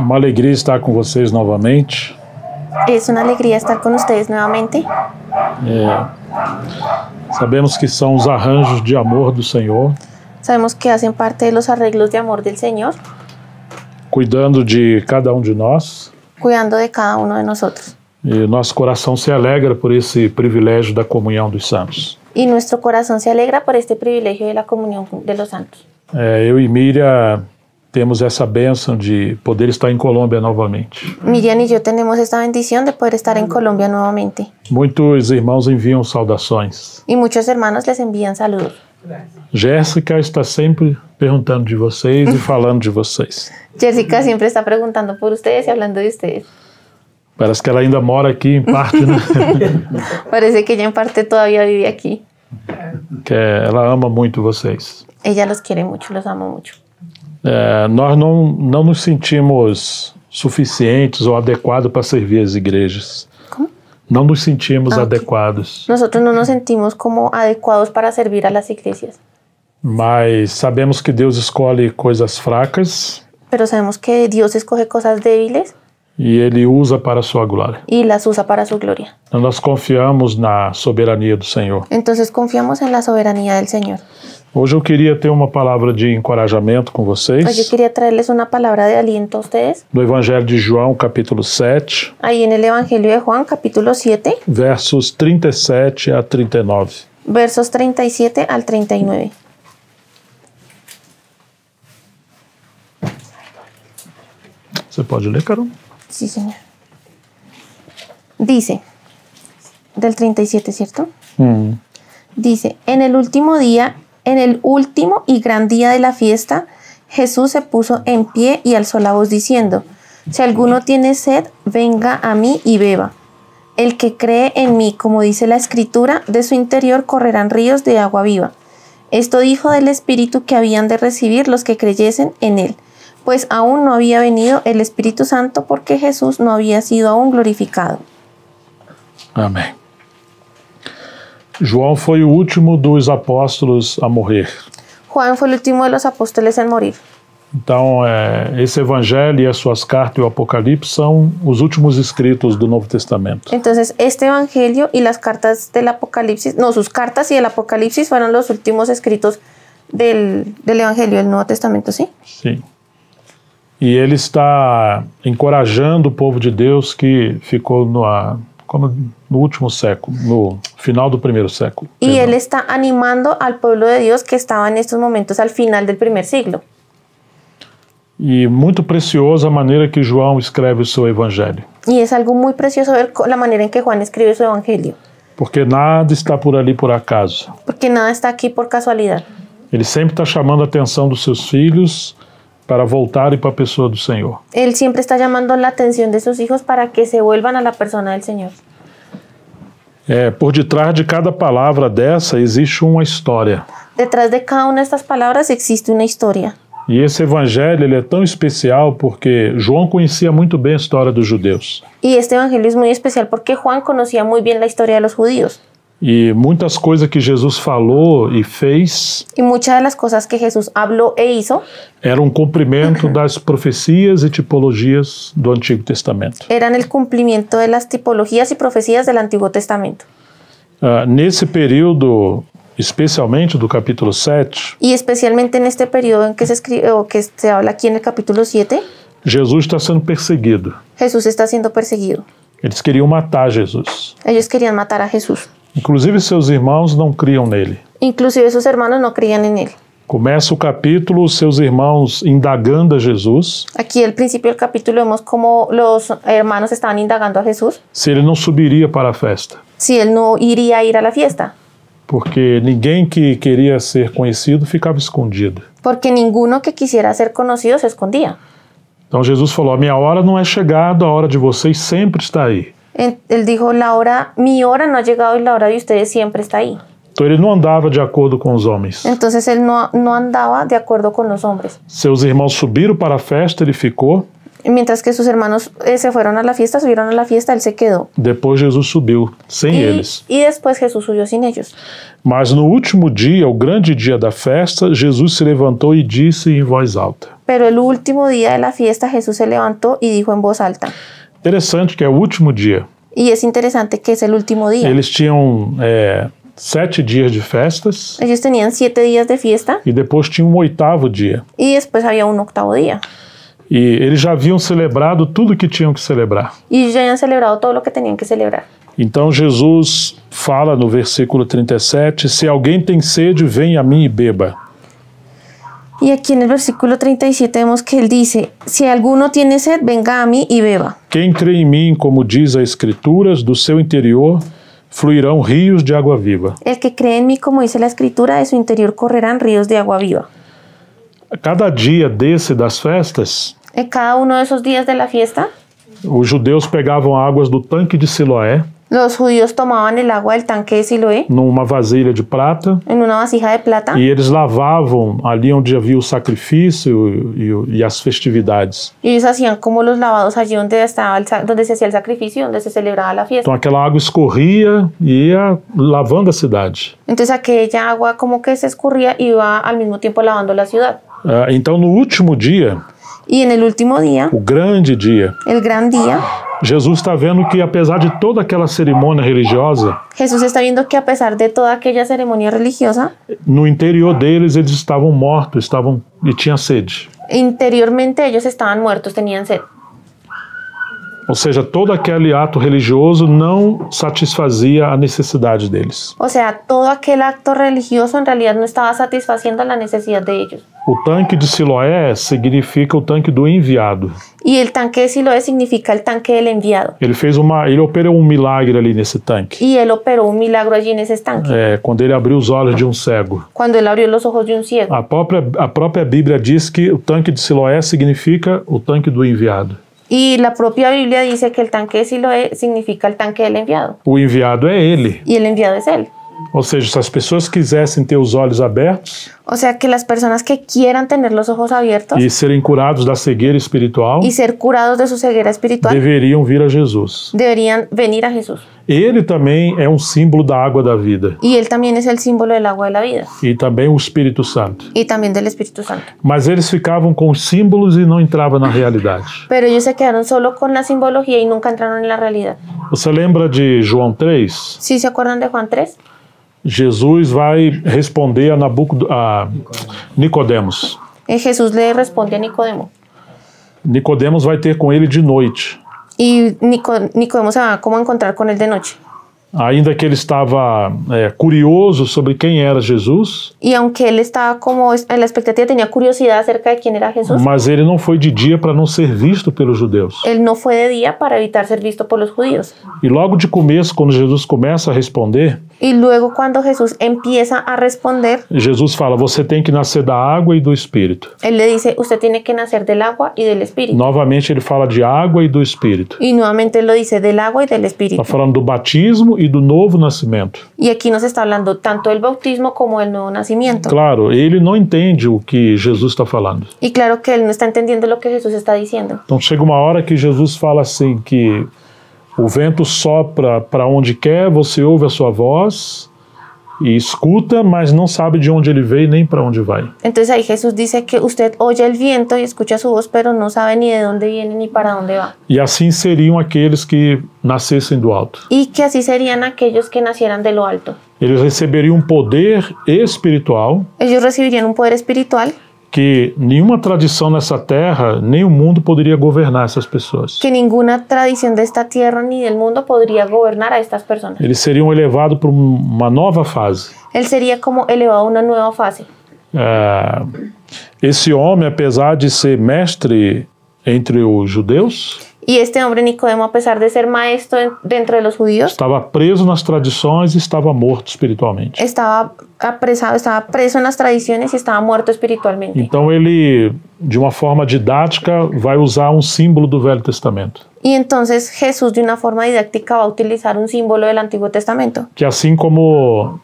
Uma alegria estar com vocês novamente. Es una alegría estar con ustedes nuevamente. Sabemos que são os arranjos de amor do Senhor, Sabemos que hacen parte de los arreglos de amor del Señor, cuidando de cada um de nós. cuidando de cada uno de nosotros. E nosso coração se alegra por esse privilégio da comunhão dos santos. Y nuestro corazón se alegra por este privilegio de la comunión de los santos. Eu e Miriam temos essa bênção de poder estar em Colômbia novamente. Miriam y yo tenemos esta bendición de poder estar en Colombia nuevamente. Muitos irmãos enviam saudações. Y muchos hermanos les envían saludos. Jéssica está sempre perguntando de vocês e falando de vocês. Jessica siempre está preguntando por ustedes y hablando de ustedes. Parece que ela ainda mora aqui em parte, né? Parece que ella en parte todavía vive aquí. Que ela ama muito vocês. Ella los quiere mucho, los ama mucho. Nós não nos sentimos suficientes ou adequados para servir as igrejas. ¿Cómo? Não nos sentimos Ok. adequados, Nosotros no nos sentimos como adecuados para servir a las iglesias, mas sabemos que Deus escolhe coisas fracas pero sabemos que Dios escoge cosas débiles e Ele usa para a sua glória. y las usa para su gloria. Então, nós confiamos na soberania do Senhor. Entonces confiamos en la soberanía del Señor. Hoje eu queria ter uma palavra de encorajamento com Hoy yo vocês, quería traerles una palabra de aliento a ustedes. no Evangelho de João, capítulo 7, Ahí en el Evangelio de Juan, capítulo 7, versos 37 a 39. versos 37 al 39. Você pode ler, Carol? Sí, señor. Dice, del 37, ¿cierto? Dice, en el último y gran día de la fiesta, Jesús se puso en pie y alzó la voz diciendo, si alguno tiene sed, venga a mí y beba. El que cree en mí, como dice la Escritura, de su interior correrán ríos de agua viva. Esto dijo del Espíritu que habían de recibir los que creyesen en él, pues aún no había venido el Espíritu Santo porque Jesús no había sido aún glorificado. Amém. João foi o último dos apóstolos a morrer. Juan fue el último de los apóstoles en morir. Então, esse evangelho e as suas cartas e o Apocalipse são os últimos escritos do Novo Testamento. Entonces, este evangelio y las cartas del Apocalipsis, no, sus cartas y el Apocalipsis fueron los últimos escritos del evangelio del Nuevo Testamento, ¿sí? Sim. E ele está encorajando o povo de Deus que ficou no último século, no final do primeiro século. Y Perdão. él está animando al pueblo de Dios que estaba en estos momentos al final del primer siglo. E muito preciosa a maneira que João escreve o seu evangelho. Y es algo muy precioso ver la manera en que Juan escribe su evangelio, Porque nada está por ali por acaso. porque nada está aquí por casualidad. Ele sempre está chamando a atenção dos seus filhos para voltarem para a pessoa do Senhor. Él siempre está llamando la atención de sus hijos para que se vuelvan a la persona del Señor. Por detrás de cada palavra dessa existe uma história. Detrás de cada una de estas palabras existe una historia. E esse evangelho ele é tão especial porque João conhecia muito bem a história dos judeus. Y este evangelio es muy especial porque Juan conocía muy bien la historia de los judíos. E muitas coisas que Jesus falou e fez Y muchas de las cosas que Jesús habló e hizo eram cumprimento das profecias e tipologias do Antigo Testamento. eran el cumplimiento de las tipologías y profecías del Antiguo Testamento. Nesse período, especialmente do capítulo 7, Y especialmente en este periodo en que se escribe o que se habla aquí en el capítulo 7, Jesus está sendo perseguido. Jesús está siendo perseguido. Eles queriam matar Jesus. Ellos querían matar a Jesús. Inclusive seus irmãos não criam nele. Inclusive sus hermanos no creían en él. Começa o capítulo, seus irmãos indagando a Jesus Aquí al principio del capítulo vemos cómo los hermanos estaban indagando a Jesús se ele não subiria para a festa. si él no iría a ir a la fiesta, Porque ninguém que queria ser conhecido ficava escondido. porque ninguno que quisiera ser conocido se escondía. Então Jesus falou, a minha hora não é chegada, a hora de vocês sempre está aí. Él dijo, mi hora no ha llegado y la hora de ustedes siempre está ahí. Então ele não andava de acordo com os homens. Entonces él no andaba de acuerdo con los hombres. Seus irmãos subiram para a festa, ele ficou. Mientras que sus hermanos se fueron a la fiesta, subieron a la fiesta, él se quedó. Depois Jesus subiu, sem eles. Y después Jesús subió sin ellos. Mas no último dia, o grande dia da festa, Jesus se levantou e disse em voz alta. Pero el último día de la fiesta Jesús se levantó y dijo en voz alta. Interessante que é o último dia. Y es interesante que es el último día. Eles tinham 7 dias de festas. Ellos tenían 7 días de fiesta. E depois tinha um 8º dia. Y después había un 8º día. E eles já haviam celebrado tudo que tinham que celebrar. Y ellos ya habían celebrado todo lo que tenían que celebrar. Então Jesus fala no versículo 37, se alguém tem sede, venha a mim e beba. Y aquí en el versículo 37 vemos que él dice, si alguno tiene sed, venga a mí y beba. Quem crê em mim, como diz a Escrituras, do seu interior fluirão rios de água viva. El que cree en mí, como dice la Escritura, de su interior correrán ríos de agua viva. Cada dia desse das festas, En cada uno de esos días de la fiesta, os judeus pegavam águas do tanque de Siloé, los judíos tomaban el agua del tanque de Siloé numa vasilha de prata, en una vasija de plata e eles lavavam ali onde havia o sacrifício e as festividades. y ellos hacían como los lavados allí donde estaba donde se hacía el sacrificio, donde se celebraba la fiesta. Então aquela água escorria e ia lavando a cidade. Entonces aquella agua como que se escurría y iba al mismo tiempo lavando la ciudad. Então no último dia, Y en el último día, o grande dia, el gran día, Jesus está vendo que apesar de toda aquela cerimônia religiosa, Jesús está viendo que a pesar de toda aquella ceremonia religiosa, no interior deles eles estavam mortos, e tinha sede. interiormente ellos estaban muertos, tenían sed. Ou seja, todo aquele ato religioso não satisfazia a necessidade deles. O sea, todo aquel acto religioso en realidad no estaba satisfaciendo la necesidad de ellos. O tanque de Siloé significa o tanque do enviado. Y el tanque de Siloé significa el tanque del enviado. Ele operou um milagre ali nesse tanque. Y él operó un milagro allí en ese estanque. Quando ele abriu os olhos de um cego. Cuando él abrió los ojos de un ciego. A própria Bíblia diz que o tanque de Siloé significa o tanque do enviado. Y la propia Biblia dice que el tanque de Siloé significa el tanque del enviado. O enviado é ele. Y el enviado es él. Ou seja, se as pessoas quisessem ter os olhos abertos, O sea, que las personas que quieran tener los ojos abiertos e serem curados da cegueira espiritual, y ser curados de su ceguera espiritual, deveriam vir a Jesus. deberían venir a Jesús. Ele também é um símbolo da água da vida. Y él también es el símbolo del agua de la vida. E também o Espírito Santo. Y también del Espíritu Santo. Mas eles ficavam com os símbolos e não entravam na realidade. Pero ellos se quedaron solo con la simbología y nunca entraron en la realidad. Você lembra de João 3? ¿Sí se acuerdan de Juan 3? Jesus vai responder a Nicodemos. Jesús le responde a Nicodemo. Nicodemos vai ter com ele de noite. Y Nicodemo se va como a encontrar con él de noche. Ainda que ele estava curioso sobre quem era Jesus, Y aunque él estaba como en la expectativa, tenía curiosidad acerca de quién era Jesús, mas ele não foi de dia para não ser visto pelos judeus. él no fue de día para evitar ser visto por los judíos. E logo de começo, quando Jesus começa a responder, Y luego cuando Jesús empieza a responder, Jesus fala, você tem que nascer da água e do Espírito. él le dice, usted tiene que nacer del agua y del Espíritu. Novamente ele fala de água e do Espírito. Y nuevamente él lo dice, del agua y del Espíritu. Está falando do batismo e do novo nascimento. Y aquí nos está hablando tanto del bautismo como del nuevo nacimiento. Claro, ele não entende o que Jesus está falando. Y claro que él no está entendiendo lo que Jesús está diciendo. Então chega uma hora que Jesus fala assim, que o vento sopra para onde quer, você ouve a sua voz e escuta, mas não sabe de onde ele veio nem para onde vai. Entonces ahí Jesús dice que usted oye el viento y escucha su voz, pero no sabe ni de dónde viene ni para dónde va. E assim seriam aqueles que nascessem do alto. Y que así serían aquellos que nacieran de lo alto. Eles receberiam um poder espiritual Ellos recibirían un poder espiritual que nenhuma tradição nessa terra, nem o mundo poderia governar essas pessoas. que ninguna tradición de esta tierra ni del mundo podría gobernar a estas personas. Eles seriam elevados para uma nova fase. Él sería como elevado a una nueva fase. Esse homem, apesar de ser mestre entre os judeus, Y este hombre Nicodemo, a pesar de ser maestro dentro de los judíos, estava preso nas tradições e estava morto espiritualmente. estaba apresado, estaba preso en las tradiciones y estaba muerto espiritualmente. Então ele, de uma forma didática, vai usar um símbolo do Velho Testamento. Y entonces Jesús, de una forma didáctica, va a utilizar un símbolo del Antiguo Testamento. Que assim como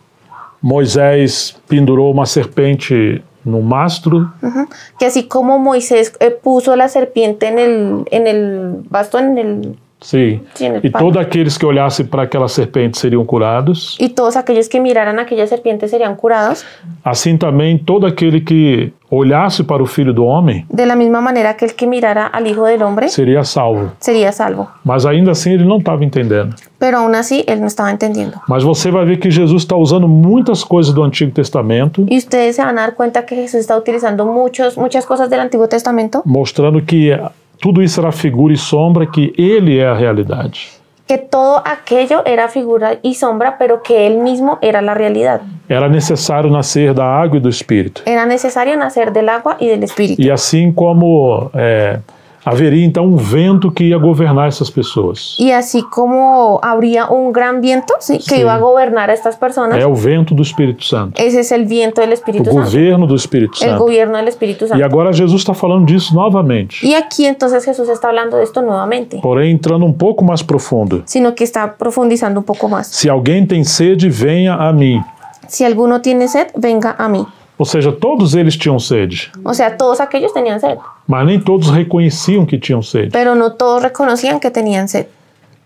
Moisés pendurou uma serpente no mastro. Que así como Moisés puso la serpiente en el bastón, Sim. E todos aqueles que olhassem para aquela serpente seriam curados. Y todos aquellos que miraran aquella serpiente serían curados. Assim também todo aquele que olhasse para o Filho do Homem, de la misma manera, aquel que mirara al Hijo del Hombre seria salvo. Sería salvo. Mas ainda assim ele não estava entendendo. Pero aún así él no estaba entendiendo. Mas você vai ver que Jesus está usando muitas coisas do Antigo Testamento. Y ustedes se van a dar cuenta que Jesús está utilizando muchas cosas del Antiguo Testamento. Mostrando que tudo isso era figura e sombra, que ele é a realidade. Que todo aquello era figura y sombra, pero que él mismo era la realidad. Era necessário nascer da água e do Espírito. Era necesario nacer del agua y del Espíritu. E assim como haveria então vento que ia governar essas pessoas. Y así como habría un gran viento, ¿sí? Que iba a gobernar a estas personas. É o vento do Espírito Santo. Ese es el viento del Espíritu o Santo. Governo do Espírito Santo. El gobierno del Espíritu Santo. E agora Jesus está falando disso novamente. Y aquí entonces Jesús está hablando de esto nuevamente. Porém, entrando pouco mais profundo. Sino que está profundizando un poco más. Se alguém tem sede, venha a mim. Si alguno tiene sed, venga a mí. Ou seja, todos eles tinham sede. O sea, todos aquellos tenían sed. Mas nem todos reconheciam que tinham sede. Pero no todos reconocían que tenían sed.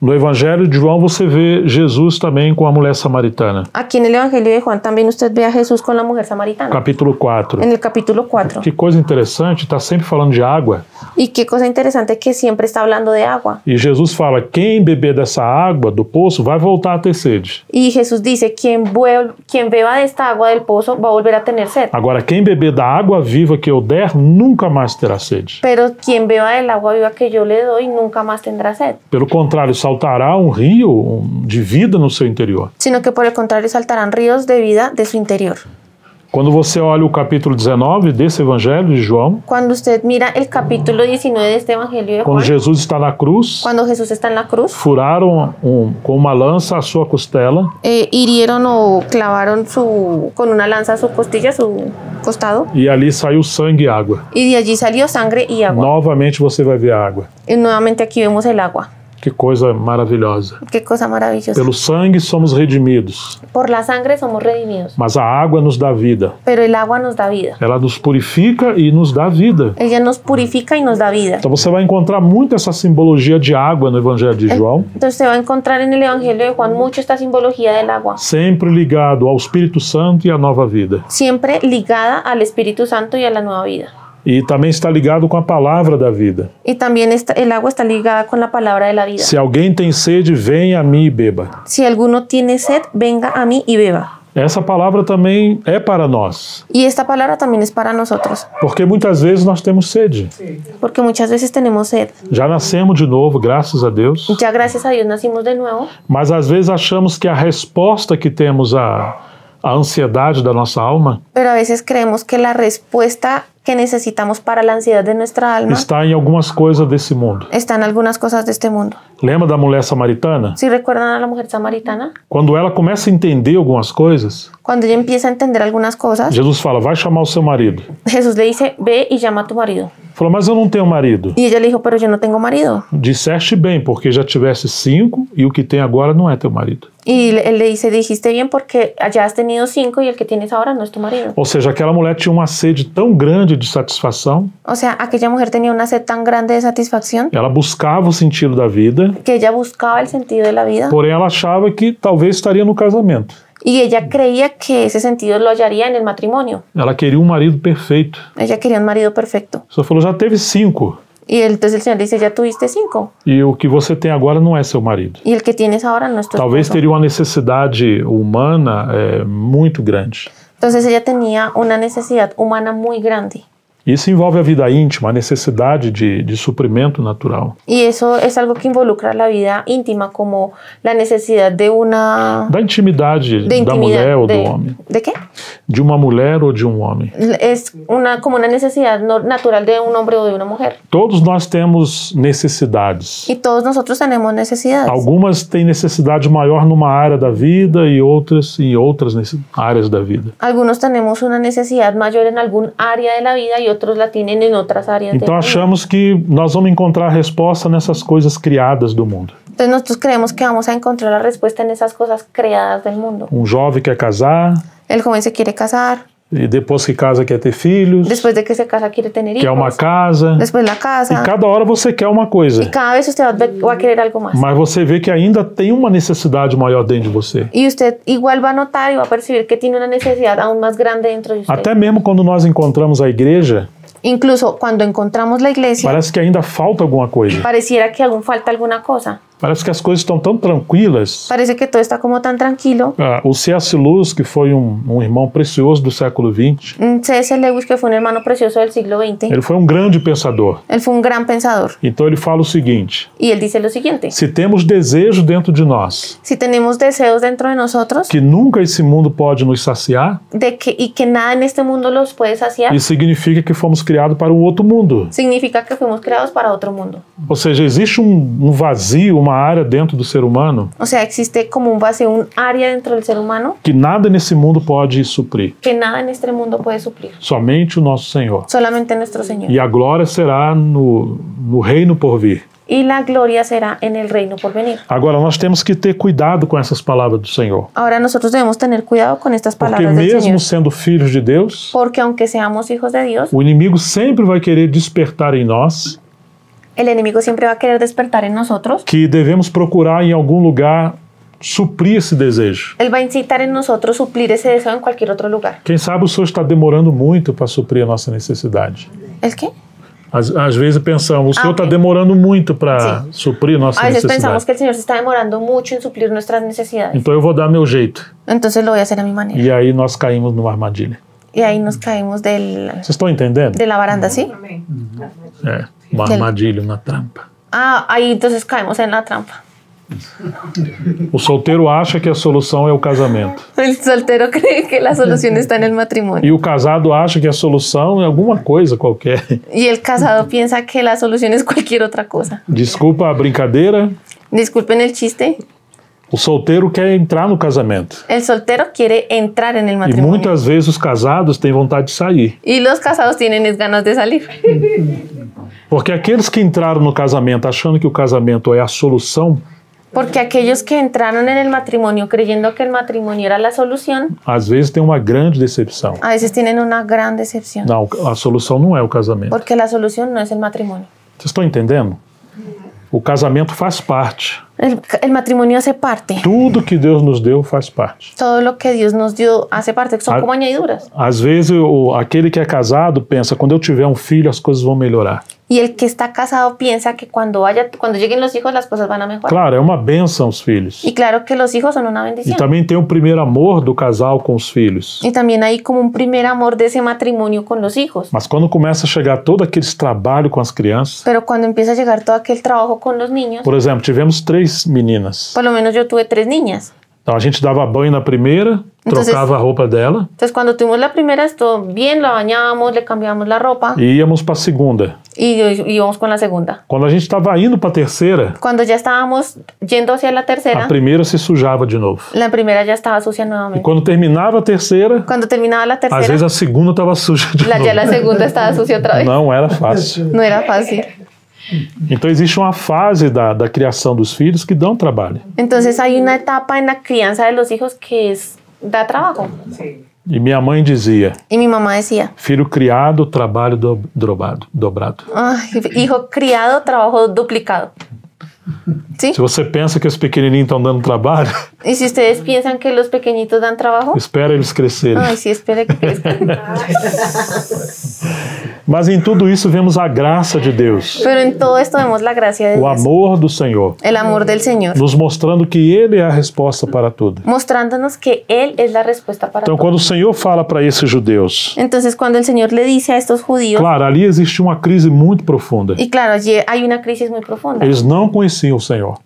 No Evangelho de João você vê Jesus também com a mulher samaritana. Aquí en el Evangelio de Juan también usted ve a Jesús con la mujer samaritana. Capítulo 4. En el capítulo 4. Que coisa interessante, está sempre falando de água. Y qué cosa interesante que siempre está hablando de agua. E Jesus fala, quem beber dessa água do poço vai voltar a ter sede. Y Jesús dice, quien beba de esta agua del pozo va a volver a tener sed. Agora, quem beber da água viva que eu der, nunca mais terá sede. Pero quien beba del agua viva que yo le doy, nunca más tendrá sed. Pelo contrário, saltará rio de vida no seu interior. Sino que por el contrario saltarán ríos de vida de su interior. Quando você olha o capítulo 19 desse Evangelho de João, cuando usted mira el capítulo 19 de este Evangelio de Juan, quando Jesus está na cruz, cuando Jesús está en la cruz, furaram com uma lança a sua costela, hirieron o clavaron con una lanza su costilla, su costado, e ali saiu sangue e água. Y de allí salió sangre y agua. Novamente você vai ver a água. Y nuevamente aquí vemos el agua. Que coisa maravilhosa. Que cosa maravillosa. Pelo sangue somos redimidos. Por la sangre somos redimidos. Mas a água nos dá vida. Pero el agua nos da vida. Ela nos purifica e nos dá vida. Ella nos purifica y nos da vida. Então você vai encontrar muito essa simbologia de água no Evangelho de João. Entonces você vai encontrar en el Evangelio de Juan mucho esta simbología del agua. Sempre ligado ao Espírito Santo e à nova vida. Siempre ligada al Espíritu Santo y a la nueva vida. E também está ligado com a palavra da vida. Y también el agua está ligada con la palabra de la vida. Se alguém tem sede, venha a mim e beba. Si alguno tiene sed, venga a mí y beba. Essa palavra também é para nós. Y esta palabra también es para nosotros. Porque muitas vezes nós temos sede. Porque muchas veces tenemos sed. Já nascemos de novo, graças a Deus. Ya gracias a Dios nacimos de nuevo. Mas às vezes achamos que a resposta que temos à ansiedade da nossa alma, pero a veces creemos que la respuesta que necesitamos para la ansiedad de nuestra alma está em algumas coisas desse mundo. Está en algunas cosas de este mundo. Lembra da mulher samaritana? ¿Sí recuerdan a la mujer samaritana? Quando ela começa a entender algumas coisas, cuando ella empieza a entender algunas cosas, Jesus fala, vai chamar o seu marido. Jesús le dice, ve y llama a tu marido. Falou, mas eu não tenho marido. Y ella le dijo, pero yo no tengo marido. Disseste bem, porque já tivesse 5 e o que tem agora não é teu marido. Y él le dice, dijiste bien porque ya has tenido 5 y el que tienes ahora no es tu marido. Ou seja, aquela mulher tinha uma sede tão grande de satisfação. O sea, aquella mujer tenía una sed tan grande de satisfacción. Ela buscava o sentido da vida. Que ella buscaba el sentido de la vida. Porém, ela achava que talvez estaria no casamento. Y ella creía que ese sentido lo hallaría en el matrimonio. Ela queria um marido perfeito. Ella quería un marido perfecto. Só falou, já teve 5. Y entonces el Señor dice, ya tuviste 5. E o que você tem agora não é seu marido. Y el que tienes ahora no es tu esposo. Talvez teria uma necessidade humana muito grande. Entonces ella tenía una necesidad humana muy grande. Isso envolve a vida íntima, a necessidade de suprimento natural. Y eso es algo que involucra la vida íntima, como la necesidad de una... Da intimidade da mulher ou do homem. ¿De qué? De uma mulher ou de um homem. Es como una necesidad natural de un hombre o de una mujer. Todos nós temos necessidades. Y todos nosotros tenemos necesidades. Algumas têm necessidade maior numa área da vida e outras em outras áreas da vida. Algunos tenemos una necesidad mayor en algún área de la vida y otros la tienen en otras áreas. Então achamos que nós vamos encontrar a resposta nessas coisas criadas do mundo. Entonces nosotros creemos que vamos a encontrar la respuesta en esas cosas creadas del mundo. Um jovem quer casar. El joven se quiere casar. E depois que casa quer ter filhos, Después de que se casa quiere tener quer uma hijos. casa. Después la E casa. cada hora você quer uma coisa. Y cada vez usted va a querer algo más. Mas você vê que ainda tem uma necessidade maior dentro de você. Y usted igual va a notar y va a percibir que tiene una necesidad aún más grande dentro de usted. Até mesmo quando nós encontramos a igreja, Incluso cuando encontramos la iglesia, parece que ainda falta alguma coisa. pareciera que aún falta alguna cosa. Parece que as coisas estão tão tranquilas. Parece que todo está como tan tranquilo. O C.S. Lewis, que foi um irmão precioso do século XX, C.S. Lewis, que fue un hermano precioso del siglo XX, ele foi um grande pensador. él fue un gran pensador. Então ele fala o seguinte: Y él dice lo siguiente: se temos desejo dentro de nós, si tenemos deseos dentro de nosotros que nunca esse mundo pode nos saciar, y que nada en este mundo los puede saciar, isso significa que fomos criados para um outro mundo. significa que fuimos creados para otro mundo. Ou seja, existe um vazio, uma área dentro do ser humano O sea, existe como un vacío, un área dentro del ser humano que nada nesse mundo pode suprir. que nada en este mundo puede suplir. Somente o nosso Senhor. Solamente nuestro Señor. E a glória será no reino por vir. Y la gloria será en el reino por venir. Agora, nós temos que ter cuidado com essas palavras do Senhor. Ahora nosotros debemos tener cuidado con estas Porque palabras del mesmo Señor. sendo filhos de Deus, Porque aunque seamos hijos de Dios, o inimigo sempre vai querer despertar em nós el enemigo siempre va a querer despertar en nosotros. que devemos procurar em algum lugar suprir esse desejo. Él va a incitar en nosotros suplir ese deseo en cualquier otro lugar. Quem sabe o Senhor está demorando muito para suprir a nossa necessidade. ¿El qué? Às vezes pensamos, o Senhor está ok. demorando muito para suprir a nossa A veces necessidade. pensamos que el Señor se está demorando mucho en suplir nuestras necesidades. Então eu vou dar meu jeito. Entonces lo voy a hacer a mi manera. E aí nós caímos numa armadilha. Y ahí nos caemos Vocês estão entendendo? de la baranda, ¿sí? É, uma armadilha, uma trampa. Ah, ahí entonces caemos en la trampa. O solteiro acha que a solução é o casamento. El soltero cree que la solución está en el matrimonio. E o casado acha que a solução é alguma coisa qualquer. Y el casado piensa que la solución es cualquier otra cosa. Desculpa a brincadeira. Disculpen el chiste. O solteiro quer entrar no casamento. El soltero quiere entrar en el E matrimonio. muitas vezes os casados têm vontade de sair. Y los casados tienen es ganas de salir. Porque aqueles que entraram no casamento achando que o casamento é a solução, Porque aquellos que entraron en el matrimonio creyendo que el matrimonio era la solución, às vezes tem uma grande decepção. a veces tienen una gran decepción. Não, a solução não é o casamento. Porque la solución no es el matrimonio. Vocês estão entendendo? O casamento faz parte. El matrimonio hace parte. Tudo que Deus nos deu faz parte. Todo lo que Dios nos dio hace parte, son como añadiduras. Às vezes aquele que é casado pensa, quando eu tiver um filho as coisas vão melhorar. Y el que está casado piensa que cuando lleguen los hijos las cosas van a mejorar. Claro, é uma bênção os filhos. Y claro que los hijos son una E bendición. também tem o primeiro amor do casal com os filhos. Y también hay como un primer amor de ese matrimonio con los hijos. Mas quando começa a chegar todo aquele trabalho com as crianças, Pero cuando empieza a llegar todo aquel trabajo con los niños, por exemplo, tivemos 3 meninas. por lo menos yo tuve 3 niñas. Então a gente dava banho na primeira, trocava a roupa dela Entonces cuando tuvimos la primera, estuvo bien, la bañábamos, le cambiábamos la ropa e íamos para a segunda. y íbamos con la segunda. Quando a gente estava indo para a terceira, Cuando ya estábamos yendo hacia la a tercera, primeira se sujava de novo. la primera ya estaba sucia E nuevamente. quando terminava a terceira, Cuando terminaba la às vezes tercera, a segunda estava suja de ya la novo. segunda estaba sucia otra vez. Não era fácil. No era fácil. Então existe uma fase da criação dos filhos que dão trabalho. Entonces hay una etapa en la crianza de los hijos que da trabajo. E minha mãe dizia, Y mi mamá decía, filho criado, trabalho dobrado. "Ay, hijo criado, trabajo duplicado". ¿Sí? Se você pensa que os pequenininhos estão dando trabalho, Y si ustedes piensan que los pequeñitos dan trabajo, espera eles crescerem. ay, sí, espere que crezcan. Mas em tudo isso vemos a graça de Deus, Pero en todo esto vemos la gracia de o Dios, amor do Senhor, el amor del Señor, nos mostrando que Ele é a resposta para tudo. mostrándonos que Él es la respuesta para Então, todo. quando o Senhor fala para esses judeus, Entonces, cuando el Señor le dice a estos judíos, claro, ali existe uma crise muito profunda. y claro, allí hay una crisis muy profunda. Eles não conheciam o Senhor.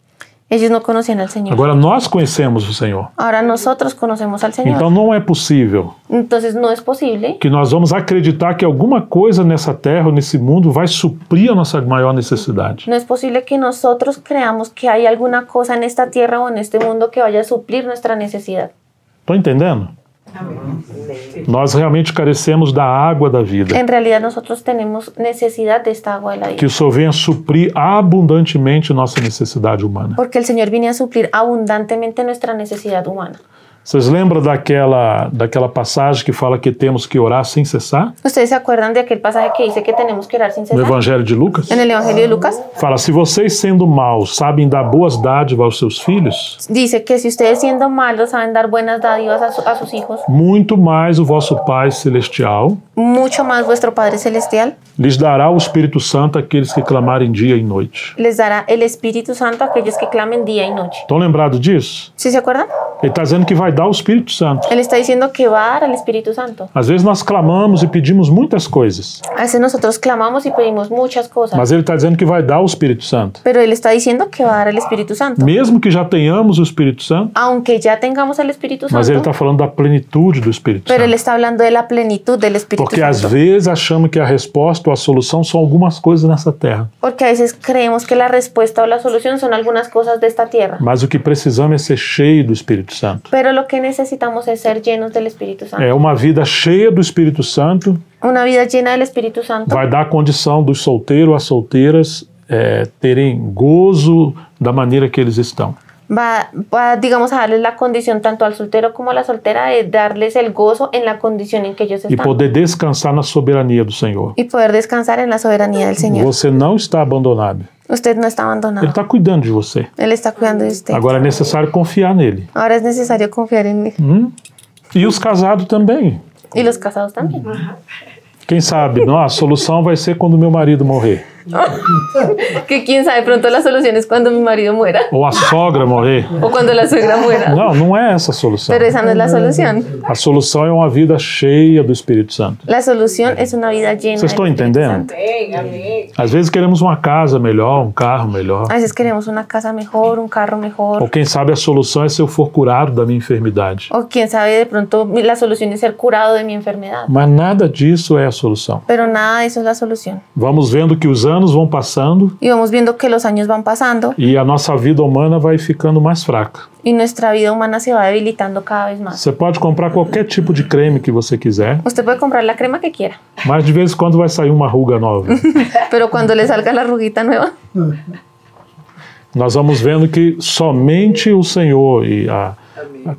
Ellos no conocían al Señor. Agora nós conhecemos o Senhor. Ahora nosotros conocemos al Señor. Então não é possível Entonces, no es posible que nós vamos acreditar que alguma coisa nessa terra, ou nesse mundo, vai suprir a nossa maior necessidade. No es posible que nosotros creamos que hay alguna cosa en esta tierra o en este mundo que vaya a suplir nuestra necesidad. Estão entendendo? Nós realmente carecemos da água da vida. En realidad nosotros tenemos necesidad de esta agua de la Que vida. o Senhor venha suprir abundantemente nossa necessidade humana. Porque el Señor viene a suplir abundantemente nuestra necesidad humana. Vocês lembram daquela passagem que fala que temos que orar sem cessar? ¿Ustedes se acuerdan de aquel pasaje que dice que tenemos que orar sin No cesar? Evangelho de Lucas? En el Evangelio de Lucas Fala, se vocês sendo maus sabem dar boas dádivas aos seus filhos, dice que si ustedes siendo malos saben dar buenas dádivas a sus hijos, muito mais o vosso Pai Celestial mucho más vuestro Padre Celestial lhes dará o Espírito Santo àqueles que clamarem dia e noite. les dará el Espíritu Santo a aquellos que clamen día y noche. Estão lembrados disso? ¿Sí se acuerdan? Ele está dizendo que vai dar o Espírito Santo. Él está diciendo que va a dar el Espíritu Santo. Às vezes nós clamamos e pedimos muitas coisas, A veces nosotros clamamos y pedimos muchas cosas, mas ele está dizendo que vai dar o Espírito Santo. pero Él está diciendo que va a dar el Espíritu Santo. Mesmo que já tenhamos o Espírito Santo, Aunque ya tengamos el Espíritu mas ele Santo, está falando da plenitude do Espírito pero Él Santo. está hablando de la plenitud del Espíritu Porque às Santo. vezes achamos que a resposta ou a solução são algumas coisas nessa terra, Porque a veces creemos que la respuesta o la solución son algunas cosas de esta tierra. mas o que precisamos é ser cheio do Espírito Santo. Pero lo que necesitamos es ser llenos del Espíritu Santo. É uma vida cheia do Espírito Santo Una vida llena del Espíritu Santo vai dar a condição dos solteiros às solteiras terem gozo da maneira que eles estão. va, digamos, a darles la condición tanto al soltero como a la soltera de darles el gozo en la condición en que ellos E están. poder descansar na soberania do Senhor. Y poder descansar en la soberanía del Señor. Você não está abandonado. Usted no está Ele abandonado. está cuidando de você. Él está cuidando de usted. Agora é necessário confiar nele. Ahora es necesario confiar en Él. E os casados também. Y los casados también. Quem sabe, não, a solução vai ser quando meu marido morrer. Que quién sabe, pronto la solución es cuando mi marido muera Ou a sogra morrer. o cuando la suegra muera. Não, não é essa a solução. Pero esa no es la solución. A solução é uma vida cheia do Espírito Santo. La solución es una vida llena Vocês estão del Espíritu entendendo? Santo. Às vezes queremos uma casa melhor, um carro melhor. A veces queremos una casa mejor, un carro mejor. Ou quem sabe a solução é se eu for curado da minha enfermidade. O quién sabe, de pronto la solución es ser curado de mi enfermedad. Mas nada disso é a solução. Pero nada de eso es la solución. Vamos vendo que os anos vão passando Y vamos viendo que los años van pasando e a nossa vida humana vai ficando mais fraca. y nuestra vida humana se va debilitando cada vez más. Você pode comprar qualquer tipo de creme que você quiser, Usted puede comprar la crema que quiera, mas de vez em quando vai sair uma ruga nova. pero cuando le salga la arruguita nueva, Nós vamos vendo que somente o Senhor e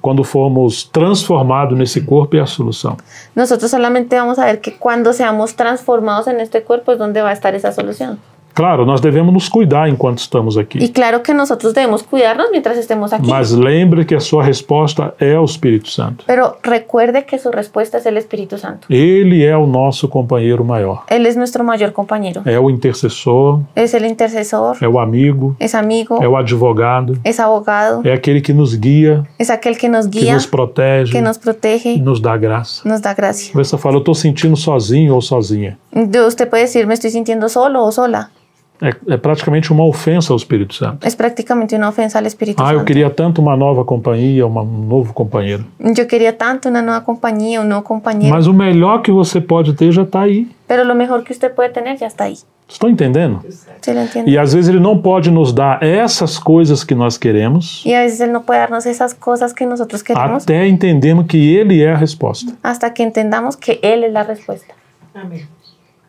quando formos transformados nesse corpo é a solução. nosotros solamente vamos a ver que cuando seamos transformados en este cuerpo es donde va a estar esa solución. Claro, nós devemos nos cuidar enquanto estamos Y aqui. claro que nosotros debemos cuidarnos mientras estemos aquí. Mas lembre que a sua resposta é o Espírito Santo. Pero recuerde que su respuesta es el Espíritu Santo. Ele é o nosso companheiro maior. Él es nuestro mayor compañero. É o intercessor, Es el intercesor, é o amigo, es amigo, é o advogado, es abogado, é aquele que nos guia, es aquel que nos que guía, nos protege, que nos protege, nos dá graça. nos da gracia. Você fala, eu estou sentindo sozinho ou sozinha. Usted puede decir, me estoy sintiendo solo o sola. É praticamente uma ofensa ao Espírito Santo. Es prácticamente una ofensa al Espíritu Eu Santo. queria tanto uma nova companhia, um novo companheiro. Yo quería tanto una nueva compañía, un nuevo compañero. Mas o melhor que você pode ter já está aí. Pero lo mejor que usted puede tener ya está ahí. Estão entendendo? ¿Se lo entiende? E às vezes ele não pode nos dar essas coisas que nós queremos Y a veces Él no puede darnos esas cosas que nosotros queremos até entendermos que Ele é a resposta. hasta que entendamos que Él es la respuesta.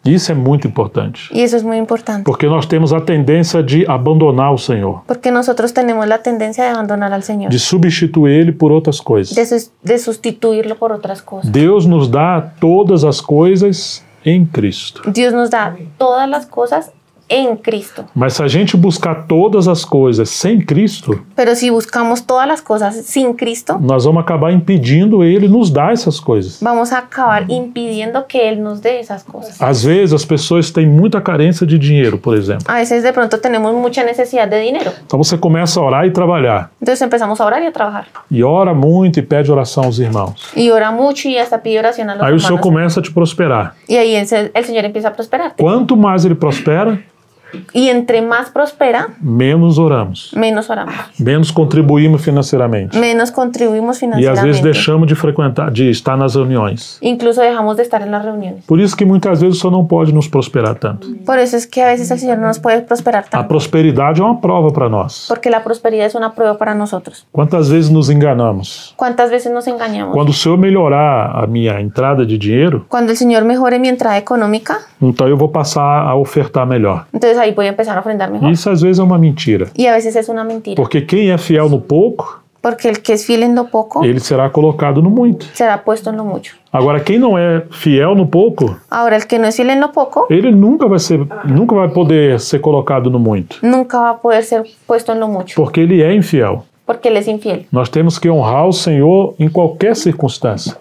Isso é muito importante. Y eso es muy importante. Porque nós temos a tendência de abandonar o Senhor, Porque nosotros tenemos la tendencia de abandonar al Señor. de substituir Ele por outras coisas. De sustituirlo por otras cosas. Deus nos dá todas as coisas em Cristo. Dios nos da todas las cosas en Cristo. Mas se a gente buscar todas as coisas sem Cristo, Pero si buscamos todas las cosas sin Cristo, nós vamos acabar impedindo Ele nos dar essas coisas. vamos a acabar impidiendo que Él nos dé esas cosas. Às vezes as pessoas têm muita carência de dinheiro, por exemplo. A veces de pronto tenemos mucha necesidad de dinero. Então você começa a orar e trabalhar. Entonces empezamos a orar y a trabajar. E ora muito e pede oração aos irmãos. Y ora mucho y hasta pide oración a los Aí o Senhor hermanos. começa a te prosperar. Y ahí el Señor empieza a prosperarte. Quanto mais Ele prospera, Y entre más prospera, menos oramos. menos oramos. Menos contribuímos financeiramente. Menos contribuimos E às vezes financieramente. deixamos de frequentar, de estar nas reuniões. Incluso dejamos de estar en las reuniones. Por isso que muitas vezes o Senhor não pode nos prosperar tanto. Por eso es que a veces el Señor no nos puede prosperar A tanto. prosperidade é uma prova para nós. Porque la prosperidad es una prueba para nosotros. Quantas vezes nos enganamos? ¿Cuántas veces nos engañamos? Quando o Senhor melhorar a minha entrada de dinheiro, Cuando el Señor mejore mi entrada económica, então eu vou passar a ofertar melhor. entonces ahí voy a empezar a ofrendar mejor. Isso às vezes é uma mentira. Y a veces es una mentira. Porque quem é fiel no pouco, Porque el que es fiel en lo poco ele será colocado no muito. será puesto en lo mucho. Agora, quem não é fiel no pouco, Ahora, el que no es fiel en lo poco ele nunca vai poder ser colocado no muito, nunca va a poder ser puesto en lo mucho, porque ele é infiel. porque él es infiel. Nós temos que honrar o Senhor em qualquer circunstância.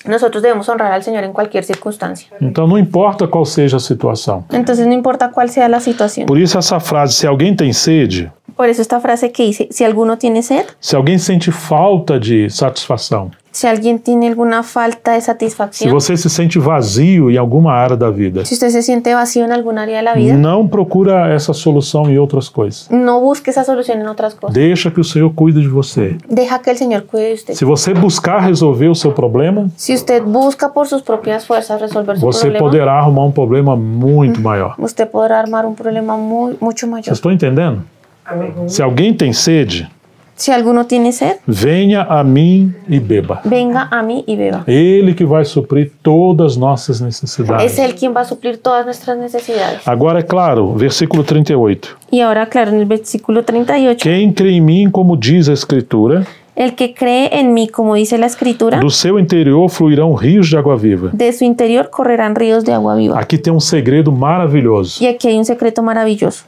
Nosotros debemos honrar al Señor en cualquier circunstancia. Então, não importa qual seja a situação. Entonces, no importa cuál sea la situación. Por isso, essa frase, se alguém tem sede, Por eso esta frase que dice, si alguno tiene sed, se alguém sente falta de satisfação, si alguien tiene alguna falta de se satisfacción, você se sente vazio em alguma área da vida, si usted se siente vacío en algún área de la vida, não procura essa solução em outras coisas. no busque esa solución en otras cosas. Deixa que o Senhor cuide de você. Deja que el Señor cuide de usted. Se você buscar resolver o seu problema, Si usted busca por sus propias fuerzas resolver su você problema, poderá arrumar um problema muito maior. usted podrá armar un problema mucho mayor. Vocês estão entendendo? Se alguém tem sede, Si alguno tiene sed, venha a mim e beba. venga a mí y beba. Ele que vai suprir todas as nossas necessidades. Es Él quien va a suplir todas nuestras necesidades. Agora, é claro, versículo 38. Y ahora, claro, en el versículo 38, Quem crê em mim, como diz a Escritura, el que cree en mí, como dice la Escritura, do seu interior fluirão rios de água viva. de su interior correrán ríos de agua viva. Aqui tem um segredo maravilhoso. Y aquí hay un secreto maravilloso.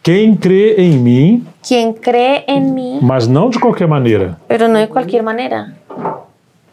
Quem crê em mim, Quien cree en mí, mas não de qualquer maneira. pero no de cualquier manera.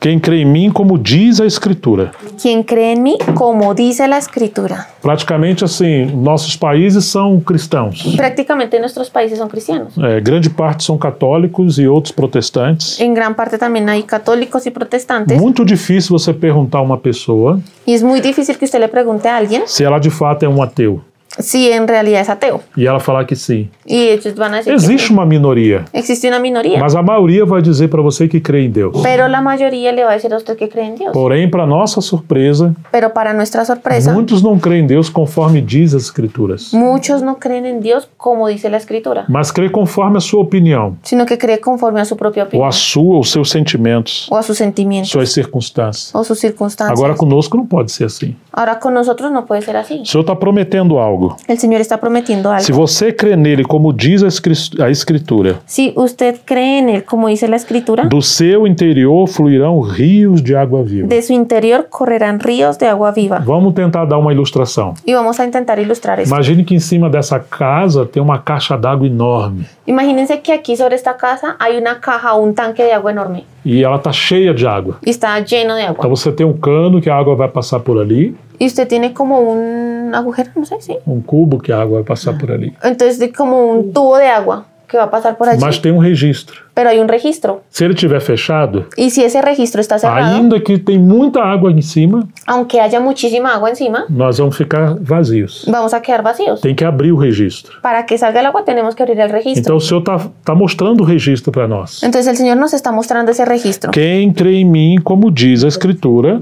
Quem crê em mim, como diz a Escritura. Quien cree en mí, como dice la Escritura. Praticamente assim, nossos países são cristãos. Prácticamente nuestros países son cristianos. Grande parte são católicos e outros protestantes. En gran parte también hay católicos y protestantes. Muito difícil você perguntar a uma pessoa Y es muy difícil que usted le pregunte a alguien se ela de fato é um ateu. si en realidad es ateo. E ela falar que sim. Y ellos van a decir que Existe sí. uma minoria, Existe una minoría. mas a maioria vai dizer para você que crê em Deus. Pero la mayoría le va a decir a usted que cree en Dios. Porém, para nossa surpresa, Pero para nuestra sorpresa, muitos não creem em Deus conforme diz as Escrituras, muchos no creen en Dios como dice la Escritura, mas crê conforme a sua opinião, sino que cree conforme a su propia ou opinión, a sua, os seus sentimentos, o a sus sentimientos, suas circunstâncias. o sus circunstancias. Agora, conosco não pode ser assim. Ahora con nosotros no puede ser así. O Senhor está prometendo algo. El Señor está prometiendo Se algo. você crê nele como diz a Escritura, Si usted cree en Él como dice la Escritura, do seu interior fluirão rios de água viva. de su interior correrán ríos de agua viva. Vamos tentar dar uma ilustração. Y vamos a intentar ilustrar esto. Imagine que em cima dessa casa tem uma caixa d'água enorme Imagínense que aquí sobre esta casa hay una caja o un tanque de agua enorme e ela está cheia de água. y está lleno de agua. Então você tem um cano que a água vai passar por ali, Y usted tiene como un agujero, no sé, sí. um cubo que a água vai passar por ali. Entonces de como un tubo de agua que va a pasar por allí. Mas tem um registro. Pero hay un registro. Se ele estiver fechado, Y si ese registro está cerrado, ainda que tem muita água em cima, aunque haya muchísima agua encima, nós vamos ficar vazios. vamos a quedar vacíos. Tem que abrir o registro. Para que salga el agua tenemos que abrir el registro. Então o Senhor está mostrando o registro para nós. Entonces el Señor nos está mostrando ese registro. Quem crê em mim, como diz a Escritura,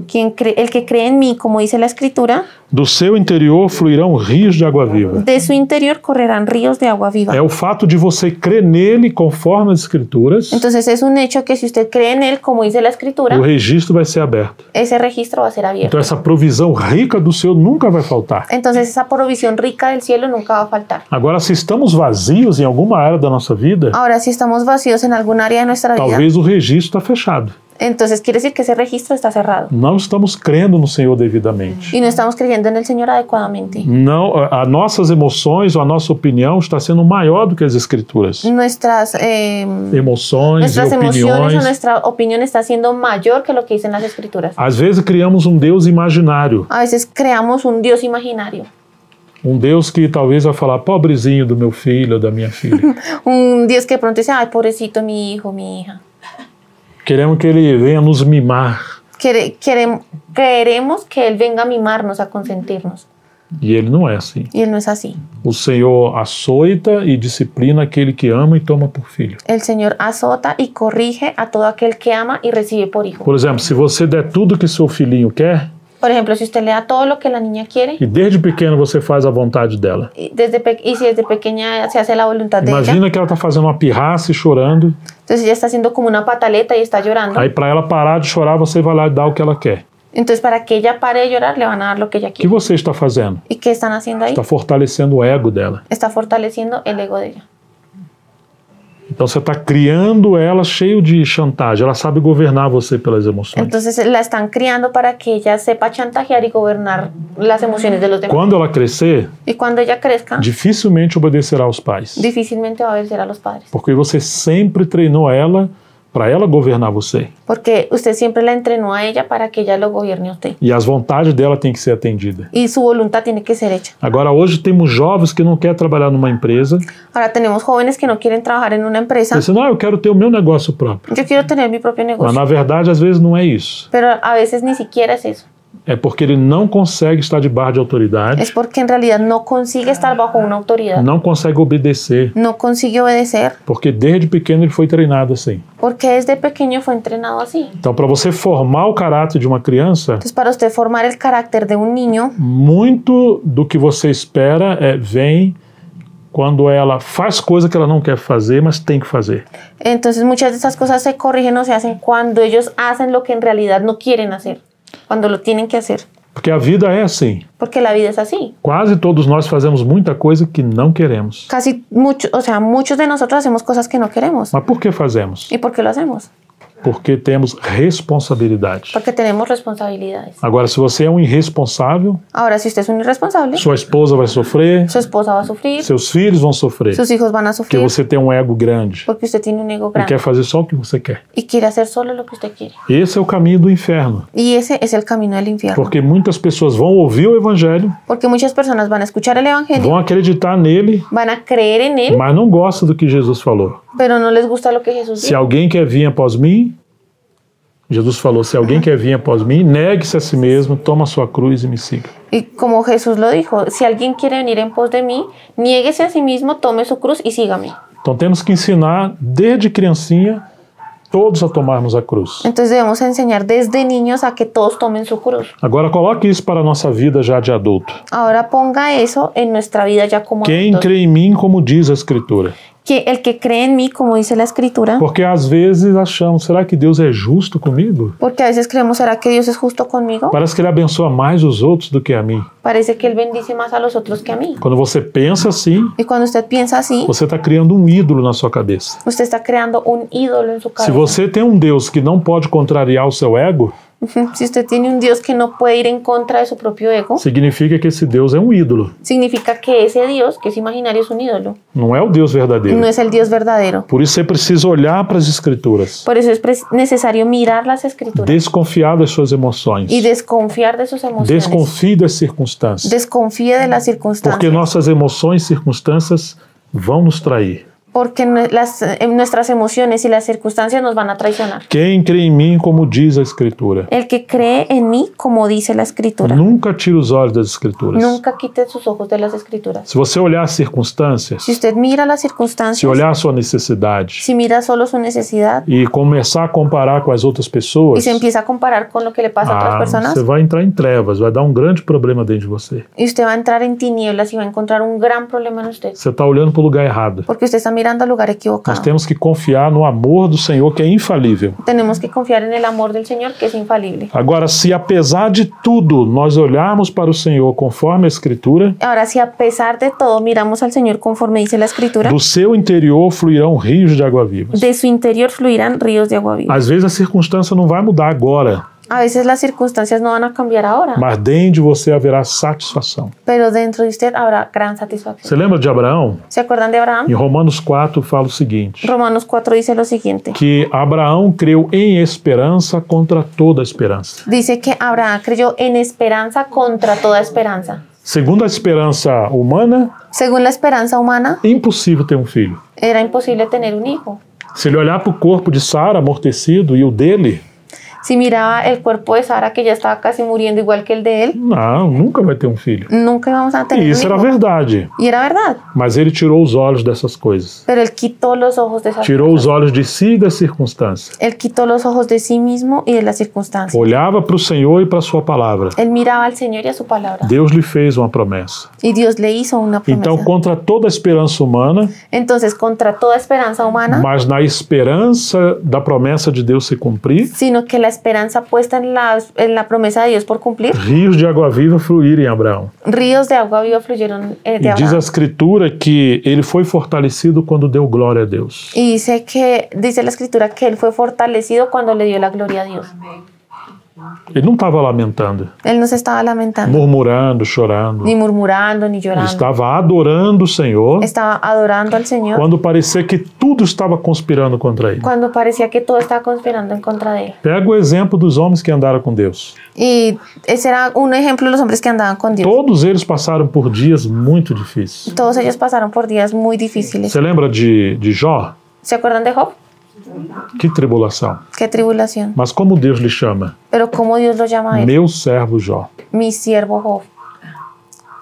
El que cree en mí, como dice la Escritura, do seu interior fluirão rios de água viva. de su interior correrán ríos de agua viva. É o fato de você crer nele conforme as Escrituras, Entonces es un hecho que si usted cree en Él, como dice la Escritura, o registro vai ser aberto. ese registro va a ser abierto. Então essa provisão rica do Senhor nunca vai faltar. Entonces esa provisión rica del cielo nunca va a faltar. Agora, se estamos vazios em alguma área da nossa vida, Ahora, si estamos vacíos en algún área de nuestra vida, talvez o registro está fechado. entonces quiere decir que ese registro está cerrado. Não estamos crendo no Senhor devidamente. Y no estamos creyendo en el Señor adecuadamente. Não, as nossas emoções ou a nossa opinião está sendo maior do que as Escrituras. Nuestras Emoções e emociones o opiniões. nuestra opinión está siendo mayor que lo que dicen las Escrituras. Às vezes criamos um Deus imaginário. A veces creamos un Dios imaginario. Um Deus que talvez vai falar, pobrezinho do meu filho ou da minha filha. Un Dios que de pronto dice, ay, pobrecito mi hijo, mi hija. Queremos que ele venha nos mimar. Queremos que Él venga a mimarnos, a consentirnos. E ele não é assim. Y Él no es así. O Senhor açoita e disciplina aquele que ama e toma por filho. El Señor azota y corrige a todo aquel que ama y recibe por hijo. Por exemplo, se você der tudo que seu filhinho quer, Por ejemplo, si usted le da todo lo que la niña quiere, e desde pequeno você faz a vontade dela. y si desde pequeña se hace la voluntad de ella, Imagina que ela está fazendo uma pirraça e chorando. entonces ella está haciendo como una pataleta y está llorando. Aí para ela parar de chorar, você vai lá e dá o que ela quer. Entonces, para que ella pare de llorar, le van a dar lo que ella O que quiere. você está fazendo? ¿Y qué están haciendo ahí? Está fortalecendo o ego dela. Está fortaleciendo el ego de ella. Então você está criando ela cheio de chantagem. Ela sabe governar você pelas emoções. Entonces la están criando para que ella sepa chantajear y gobernar las emociones de los demás. Quando ela crescer, Y cuando ella crezca, dificilmente obedecerá aos pais. difícilmente va a obedecer a los padres. Porque você sempre treinou ela para ela governar você. Porque usted siempre la entrenó a ella para que ella lo gobierne a usted. E as vontades dela têm que ser atendidas. Y su voluntad tiene que ser hecha. Agora, hoje temos jovens que não querem trabalhar numa empresa. Ahora tenemos jóvenes que no quieren trabajar en una empresa. Pensando, eu quero ter o meu negócio próprio. Yo quiero tener mi propio Mas, negocio. na verdade, às vezes não é isso. Pero a veces ni siquiera es eso. É porque ele não consegue estar debaixo de autoridade, Es porque en realidad no consigue estar bajo una autoridad. não consegue obedecer, No consigue obedecer porque desde pequeno ele foi treinado assim. porque desde pequeño fue entrenado así. Então, para você formar o caráter de uma criança, Entonces, para usted formar el carácter de un niño, muito do que você espera vem quando ela faz coisa que ela não quer fazer, mas tem que fazer. entonces muchas de esas cosas se corrigen o se hacen cuando ellos hacen lo que en realidad no quieren hacer, cuando lo tienen que hacer. Porque a vida é assim. Porque la vida es así. Quase todos nós fazemos muita coisa que não queremos. Casi muchos, o sea, muchos de nosotros hacemos cosas que no queremos. Mas por que fazemos? ¿Y por qué lo hacemos? Porque temos responsabilidade. Porque tenemos responsabilidades. Agora, se você é um irresponsável, Ahora, si usted es un irresponsable, sua esposa vai sofrer, su esposa va a sufrir, seus filhos vão sofrer, sus hijos van a porque sufrir, você tem um ego grande porque usted tiene un ego e quer grande fazer só o que você quer. y quiere hacer solo lo que usted quiere. Esse é o caminho do inferno, Y ese es el camino del infierno. porque muitas pessoas vão ouvir o evangelho, Porque muchas personas van a escuchar el evangelio, vão acreditar nele, van a creer en él, mas não gostam do que Jesus falou. pero no les gusta lo que Jesús Se dice. alguém quer vir após mim, Jesus falou, se alguém quer vir após mim, negue-se a si mesmo, toma sua cruz e me siga. Y como Jesús lo dijo, si alguien quiere venir en pos de mí, niéguese a sí mismo, tome su cruz y sígame. Então temos que ensinar desde criancinha todos a tomarmos a cruz. Entonces debemos enseñar desde niños a que todos tomen su cruz. Agora coloque isso para a nossa vida já de adulto. Ahora ponga eso en nuestra vida ya como Quem adultos. crê em mim, como diz a Escritura. Que el que cree en mí, como dice la Escritura, Porque às vezes achamos, será que Deus é justo comigo? porque a veces creemos, ¿será que Dios es justo conmigo? Parece que Ele abençoa mais os outros do que a mim. Parece que Él bendice más a los otros que a mí. Quando você pensa assim, Y cuando usted piensa así, você está criando um ídolo na sua cabeça. usted está creando un ídolo en su Se cabeza. você tem um Deus que não pode contrariar o seu ego, Si usted tiene un Dios que no puede ir en contra de su propio ego, significa que esse Deus é um ídolo. significa que ese Dios, que es imaginario, es un ídolo. Não é o Deus verdadeiro. No es el Dios verdadero. Por isso você precisa olhar para as Escrituras, Por eso es necesario mirar las Escrituras desconfiar das suas emoções, y desconfiar de sus emociones. desconfie das circunstâncias, Desconfíe de las porque circunstancias. nossas emoções e circunstâncias vão nos trair. Porque nuestras emociones y las circunstancias nos van a traicionar. Quem crê em mim, como diz a Escritura. El que cree en mí, como dice la Escritura. Nunca tire os olhos das Escrituras. Nunca quite sus ojos de las Escrituras. Se você olhar as circunstâncias, Si usted mira las se circunstancias, olhar a sua necessidade si mira solo su necesidad e começar a comparar com as outras y pessoas, se empieza a comparar con lo que le pasa a otras personas, você vai entrar em trevas, vai dar um grande problema dentro de você. y usted va a entrar en tinieblas y va a encontrar un gran problema en usted. Você está olhando para o lugar errado. Porque usted está mirando al lugar Nós equivocado. temos que confiar no amor do Senhor, que é infalível. Tenemos que confiar en el amor del Señor, que es infalible. Agora, se apesar de tudo nós olharmos para o Senhor conforme a Escritura, Ahora, si a pesar de todo miramos al Señor conforme dice la Escritura, do seu interior fluirão rios de água viva. de su interior fluirán ríos de agua viva. Às vezes a circunstância não vai mudar agora, A veces las circunstancias no van a cambiar ahora, mas dentro de você haverá satisfação. pero dentro de usted habrá gran satisfacción. Você lembra de Abraão? ¿Se acuerdan de Abraham? Em Romanos 4 fala o seguinte, Romanos 4 dice lo siguiente. que Abraão creu em esperança contra toda esperança. Dice que Abraham creyó en esperanza contra toda esperanza. Segundo a esperança humana, Según la esperanza humana, é impossível ter um filho. era imposible tener un hijo. Se ele olhar para o corpo de Sara amortecido e o dele, Si miraba el cuerpo de Sara, que ya estaba casi muriendo igual que el de él, não, nunca vai ter um filho. nunca íbamos a E tener isso un era hijo. verdade. Y era verdad. Mas ele tirou os olhos dessas coisas. Pero él quitó los ojos de esas Tirou os cosas. olhos de si e das circunstâncias. Él quitó los ojos de sí mismo y de las circunstancias. Olhava para o Senhor e para a sua palavra. Él miraba al Señor y a su palabra. Deus lhe fez uma promessa. Y Dios le hizo una promesa. Então, contra toda a esperança humana, Entonces, contra toda esperanza humana, mas na esperança da promessa de Deus se cumprir, sino que la esperanza puesta en la promesa de Dios por cumplir, rios de água viva fluíram em Abraão. ríos de agua viva fluyeron de E diz a Abraham. Escritura que ele foi fortalecido quando deu glória a Deus. Y dice la escritura que él fue fortalecido cuando le dio la gloria a Dios. Ele não estava lamentando, Él no se estaba lamentando, murmurando, chorando. ni murmurando, ni Ele llorando. estava adorando o Senhor Estaba adorando al Señor quando parecia que tudo estava conspirando contra ele. cuando parecía que todo estaba conspirando en contra de él. Pega o exemplo dos homens que andaram com Deus. Y ese era un ejemplo de los hombres que andaban con Dios. Todos eles passaram por dias muito difíceis. Todos ellos pasaron por días muy difíciles. Você lembra de Jó? ¿Se acuerdan de Job? Que tribulação. Qué tribulación. Mas como Deus lhe chama? Pero cómo Dios lo llama a él. Meu servo Jó. Mi siervo Job.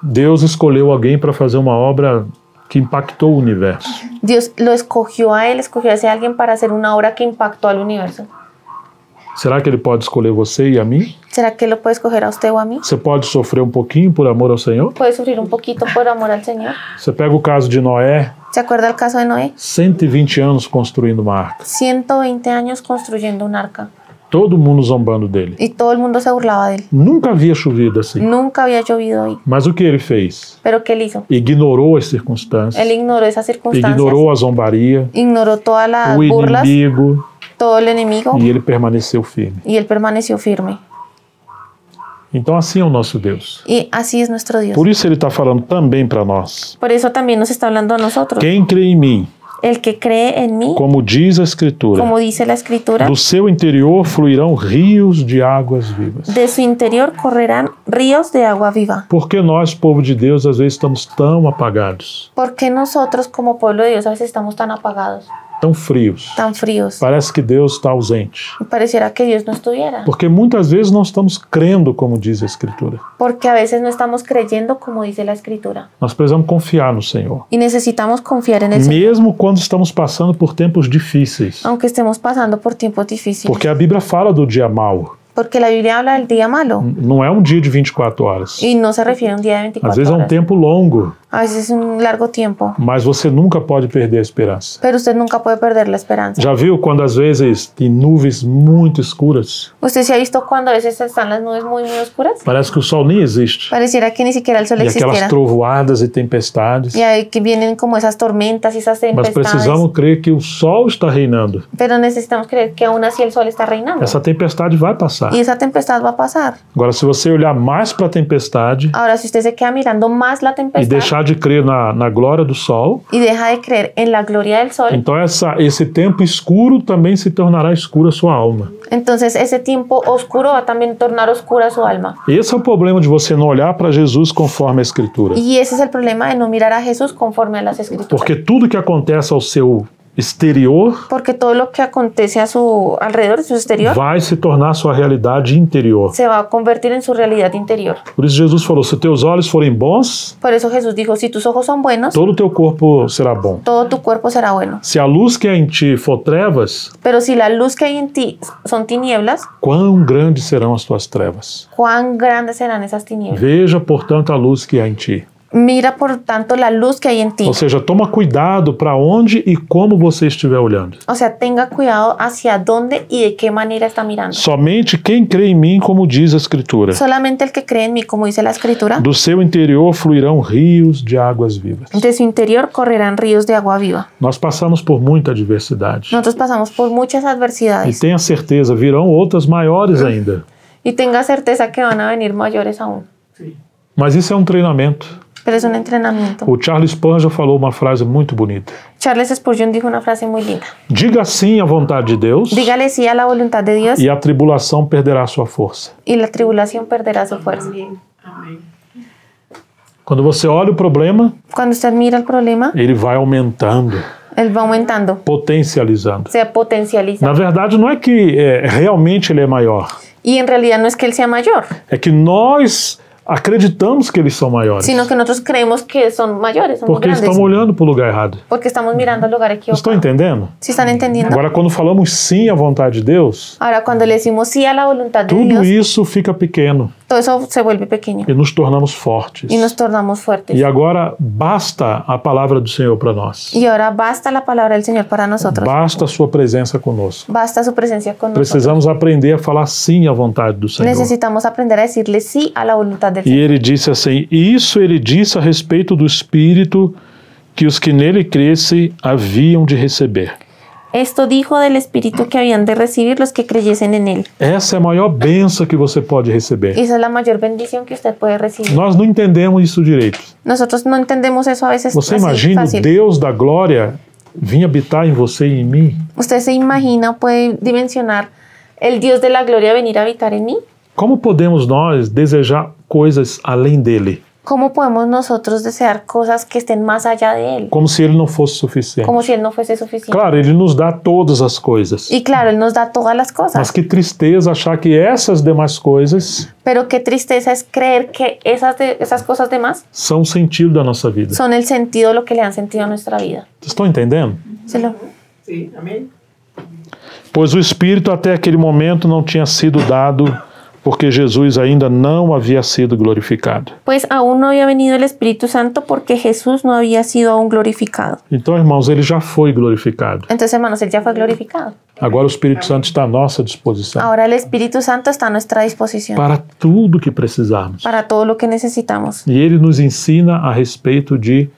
Deus escolheu alguém para fazer uma obra que impactou o universo. Dios lo escogió a él, escogió a ese alguien para hacer una obra que impactó al universo. Será que ele pode escolher você e a mim? ¿Será que él lo puede escoger a usted o a mí? Você pode sofrer um pouquinho por amor ao Senhor? ¿Puede sufrir un poquito por amor al Señor? Você pega o caso de Noé, ¿Se acuerda el caso de Noé? 120 anos construindo uma arca. 120 años construyendo un arca. Todo mundo zombando dele. Y todo el mundo se burlaba de él. Nunca havia chovido assim. Nunca había llovido ahí. Mas o que ele fez? ¿Pero qué él hizo? Ignorou as circunstâncias, Él ignoró esas circunstancias. ignorou a zombaria, Ignoró todas las o burlas, inimigo, todo el enemigo. e ele permaneceu firme. Y él permaneció firme. Então assim é o nosso Deus. Y así es nuestro Dios. Por isso ele está falando também para nós. Por eso también nos está hablando a nosotros. Quem crê em mim, El que cree en mí, como diz a Escritura, como dice la Escritura, do seu interior fluirão rios de águas vivas. de su interior correrán ríos de agua viva. Porque nós, povo de Deus, às vezes estamos tão apagados, ¿Por qué nosotros como pueblo de Dios a veces estamos tan apagados, tão frios? tan fríos? Parece que Deus está ausente. Y pareciera que Dios no estuviera. Porque muitas vezes não estamos crendo como diz a Escritura. Porque a veces no estamos creyendo como dice la Escritura. Nós precisamos confiar no Senhor. Y necesitamos confiar en el Señor, Mesmo quando estamos passando por tempos difíceis. aunque estemos pasando por tiempos difíciles. Porque a Bíblia fala do dia mau. Porque la Biblia habla del día malo. Não é um dia de 24 horas. Y no se refiere a un día de 24 Às vezes é um horas. tempo longo. A veces es un largo tiempo. Mas você nunca pode perder a esperança. Pero usted nunca puede perder la esperanza. Já viu quando às vezes tem nuvens muito escuras? ¿Usted se ha visto cuando a veces están las nubes muy, muy oscuras? Parece que o sol nem existe. Pareciera que ni siquiera el sol E aquelas existiera. trovoadas e tempestades. Y ahí que vienen como esas tormentas y esas Mas tempestades. precisamos crer que o sol está reinando. Pero necesitamos creer que aún así el sol está reinando. Essa tempestade vai passar. Y esa tempestad va a pasar. Agora, se você olhar mais para a tempestade Ahora, si usted se queda mirando más la e tempestad deixar de crer na glória do sol, y deja de creer en la gloria del sol, então esse tempo escuro também se tornará escuro a sua alma. entonces ese tiempo oscuro va a también tornar oscura su alma. Esse é o problema de você não olhar para Jesus conforme a Escritura. Y ese es el problema de no mirar a Jesús conforme a las Escrituras. Porque tudo que acontece ao seu exterior Porque todo lo que acontece a su alrededor, a su exterior, vai se tornar sua realidade interior. se va a convertir en su realidad interior. Por isso Jesus falou, se teus olhos forem bons, Por eso Jesús dijo, si tus ojos son buenos, todo o teu corpo será bom. todo tu cuerpo será bueno. Se a luz que há em ti for trevas, Pero si la luz que hay en ti son tinieblas, quão grandes serão as tuas trevas. ¿cuán grandes serán esas tinieblas? Veja, portanto, a luz que há em ti. Mira, por tanto, la luz que hay en ti. Ou seja, toma cuidado para onde e como você estiver olhando. O sea, tenga cuidado hacia dónde y de qué manera está mirando. Somente quem crê em mim, como diz a Escritura. Solamente el que cree en mí, como dice la Escritura, Do seu interior fluirão rios de águas vivas. de su interior correrán ríos de agua viva. Nós passamos por muita adversidade. Nosotros pasamos por muchas E adversidades tenha certeza, virão outras maiores ainda. y tenga certeza que van a venir mayores aún. Mas isso é um treinamento. Pero es un entrenamiento. O Charles Spurgeon falou uma frase muito bonita. Charles Spurgeon dijo una frase muy linda. Diga sim à vontade de Deus Dígale sí a la voluntad de Dios e a tribulação perderá sua força. y la tribulación perderá su fuerza. Quando você olha o problema, Cuando usted mira el problema, ele vai aumentando, él va aumentando, potencializando. se potencializa. Na verdade, não é que realmente ele é maior. Y en realidad no es que él sea mayor, É que nós acreditamos que eles são maiores. sino que nosotros creemos que son mayores, son muy Porque grandes. estamos olhando para o lugar errado. Porque estamos mirando al lugar Estão equivocado. entendendo? ¿Sí están entendiendo? Agora, quando falamos sim à vontade de Deus, Ahora, cuando le decimos sí a la voluntad de tudo Dios, isso fica pequeno. todo eso se vuelve pequeño e nos tornamos fortes. y nos tornamos fuertes. E agora basta a palavra do Senhor para nós. Y ahora basta la palabra del Señor para nosotros. Basta a sua presença conosco. Basta su presencia con nosotros. Precisamos aprender a falar sim à vontade do Senhor. Necesitamos aprender a decirle sí a la voluntad del E Señor. ele disse assim, isso ele disse a respeito do Espírito que os que nele crescem haviam de receber. Esto dijo del Espíritu que habían de recibir los que creyesen en Él. Essa é a maior bênção que você pode receber. Esa es la mayor bendición que usted puede recibir. Nós não entendemos isso direito. Nosotros no entendemos eso a veces Você así imagina o fácil. Deus da glória vir habitar em você e em mim? ¿Usted se imagina o puede dimensionar el Dios de la gloria venir a habitar en mí? Como podemos nós desejar coisas além dele? ¿Cómo podemos nosotros desear cosas que estén más allá de Él? Como se ele não fosse suficiente. Como si Él no fuese suficiente. Claro, ele nos dá todas as coisas. Y claro, Él nos da todas las Mas cosas. que tristeza achar que essas demais coisas Pero qué tristeza es creer que esas cosas demás são o sentido da nossa vida. son el sentido, lo que le dan sentido a nuestra vida. Vocês estão entendendo? ¿Se lo- Sí, amén. Pois o Espírito até aquele momento não tinha sido dado, porque Jesus ainda não havia sido glorificado. Pues aún no había venido el Espíritu Santo porque Jesús no había sido aún glorificado. Então, irmãos, ele já foi glorificado. Entonces, hermanos, Él ya fue glorificado. Agora o Espírito Santo está à nossa disposição Ahora el Espíritu Santo está a nuestra disposición para tudo que precisarmos. para todo lo que necesitamos. E ele nos ensina a respeito de